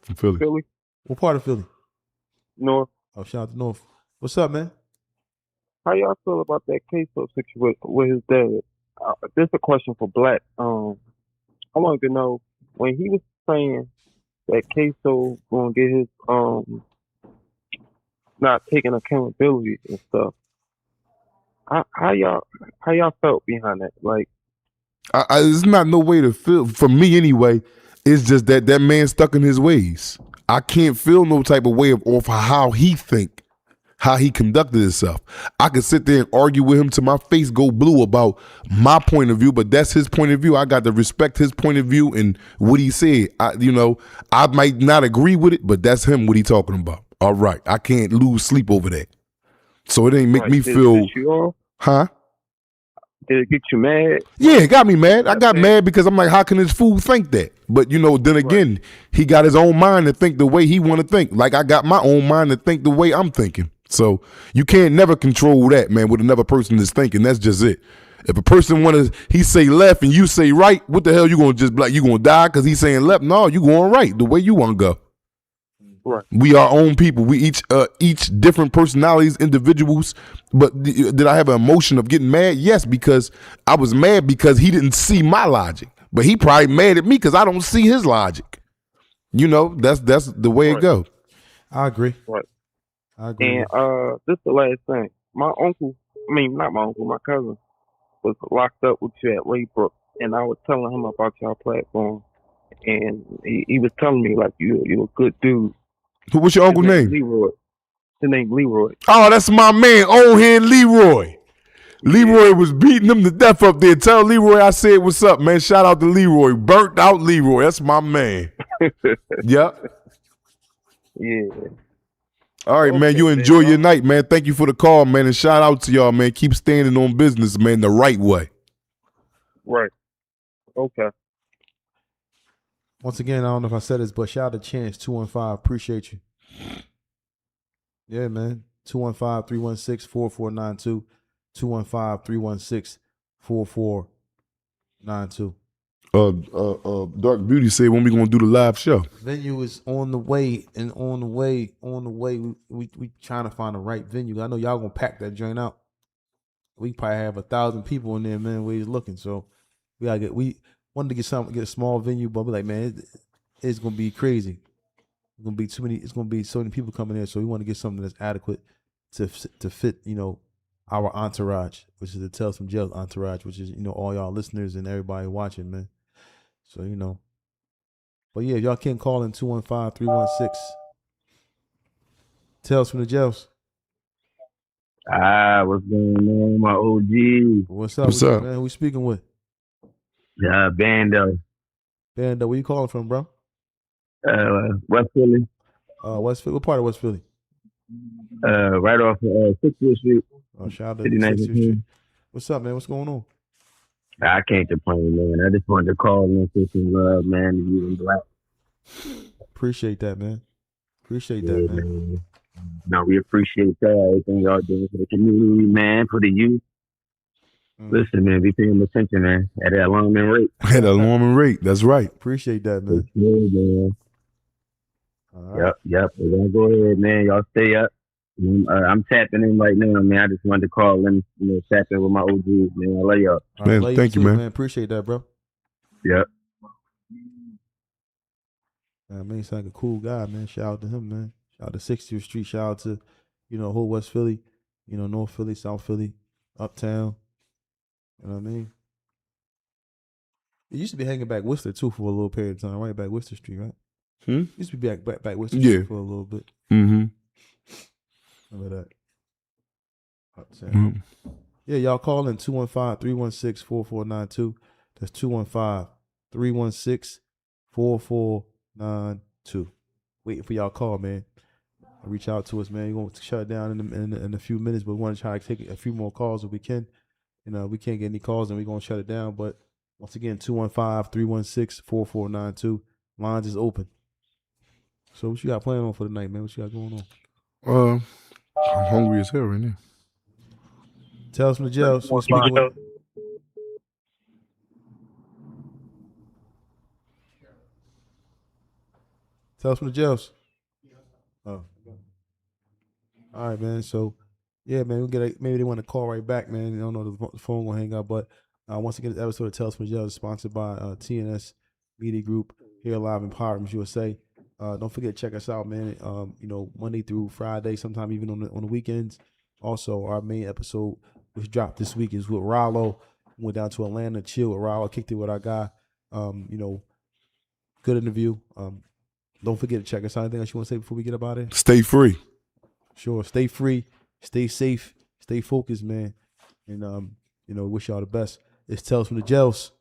From Philly. Philly, What part of Philly? North. Oh, shout out to North. What's up, man? How y'all feel about that Queso situation with his dad? This is a question for Black. I wanted to know when he was saying that Queso gonna get his not taking accountability and stuff. How y'all felt behind that? Like, It's not no way to feel for me anyway. It's just that man stuck in his ways. I can't feel no type of way of how he think, how he conducted himself. I could sit there and argue with him till my face go blue about my point of view, but that's his point of view. I got to respect his point of view and what he said. I might not agree with it, but that's him, what he talking about. All right, I can't lose sleep over that. So it ain't make me did feel, it piss you off? huh? Did it get you mad? Yeah, it got me mad. I got mad because I'm like, how can this fool think that? But then again, he got his own mind to think the way he want to think. Like I got my own mind to think the way I'm thinking. So you can't never control that, man, what another person is thinking. That's just it. If a person he say left and you say right, what the hell you gonna just like you gonna die because he's saying left? No, you going right the way you want to go. Right. We are our own people. We each different personalities, individuals. But did I have an emotion of getting mad? Yes, because I was mad because he didn't see my logic. But he probably mad at me because I don't see his logic. That's the way it go. I agree. Right. I agree. And this is the last thing. My cousin was locked up with you at Laybrook, and I was telling him about your platform, and he was telling me like you're a good dude. What's your uncle name? Leroy. His name Leroy. Oh, that's my man, old head Leroy. Leroy was beating him to death up there. Tell Leroy I said what's up, man. Shout out to Leroy. Burnt out Leroy. That's my man. Yep. Yeah. All right, man. You enjoy your night, man. Thank you for the call, man. And shout out to y'all, man. Keep standing on business, man, the right way. Right. Okay. Once again, I don't know if I said this, but shout out to Chance 215. Appreciate you. Yeah, man. 215-316-4492. 215-316-4492. Dark Beauty said when we gonna do the live show. Venue is on the way. We trying to find the right venue. I know y'all gonna pack that joint out. We probably have 1,000 people in there, man. Where he's looking, so we wanted to get a small venue, but we're like, man, it's gonna be crazy. It's gonna be It's gonna be so many people coming in, so we want to get something that's adequate to fit, our entourage, which is the Tales from Jail entourage, which is all y'all listeners and everybody watching, man. So but yeah, y'all can call in 215-316. Tales from the Jails. What's going on, my OG? What's up? What's up, man? Who we speaking with? Bando. Bando, where you calling from, bro? West Philly. West Philly. What part of West Philly? Right off of 6th Street. Oh, shout out to 59th 6th Street. Street. What's up, man? What's going on? I can't complain, man. I just wanted to call and say some love, man, to you and Black. Appreciate that, man. Appreciate that, man. No, we appreciate that. Everything y'all doing for the community, man, for the youth. Listen, man, be paying attention, man, at that alarming rate. At an alarming rate. That's right. Appreciate that, man. Yeah, man. Right. Yep. We're gonna go ahead, man. Y'all stay up. I'm tapping in right now, man. I just wanted to call and tap in with my OGs, man. I love y'all. Man, love thank you, too, man. Appreciate that, bro. Yep. Man, he's like a cool guy, man. Shout out to him, man. Shout out to 60th Street. Shout out to, whole West Philly, North Philly, South Philly, Uptown. You know what I mean? It used to be hanging back Worcester too for a little period of time, right? Back Worcester Street, right? Used to be back Worcester Street for a little bit. Mm-hmm. Remember that? Uptown. Yeah, y'all call in 215-316-4492. That's 215-316-4492. Waiting for y'all call, man. Reach out to us, man. You're going to shut it down in a few minutes, but we want to try to take a few more calls if we can. We can't get any calls, and we're going to shut it down. But once again, 215-316-4492. Lines is open. So what you got planned on for the night, man? What you got going on? I'm hungry as hell right now. Tales from the Jail. So speaking with Tales from the Jails. Oh. All right, man. So, yeah, man, maybe they want to call right back, man. I don't know the phone gonna hang up, but once again, this episode of Tales from the Jails is sponsored by TNS Media Group here live in Powder, USA. Don't forget to check us out, man. Monday through Friday, sometime even on the weekends. Also, our main episode, which dropped this week, is with Rollo. Went down to Atlanta, chill with Rollo, kicked it with our guy. Good interview. Don't forget to check us out. Anything else you want to say before we get up out of here? Stay free. Sure. Stay free. Stay safe. Stay focused, man. And wish y'all the best. It's Tales from the Jails.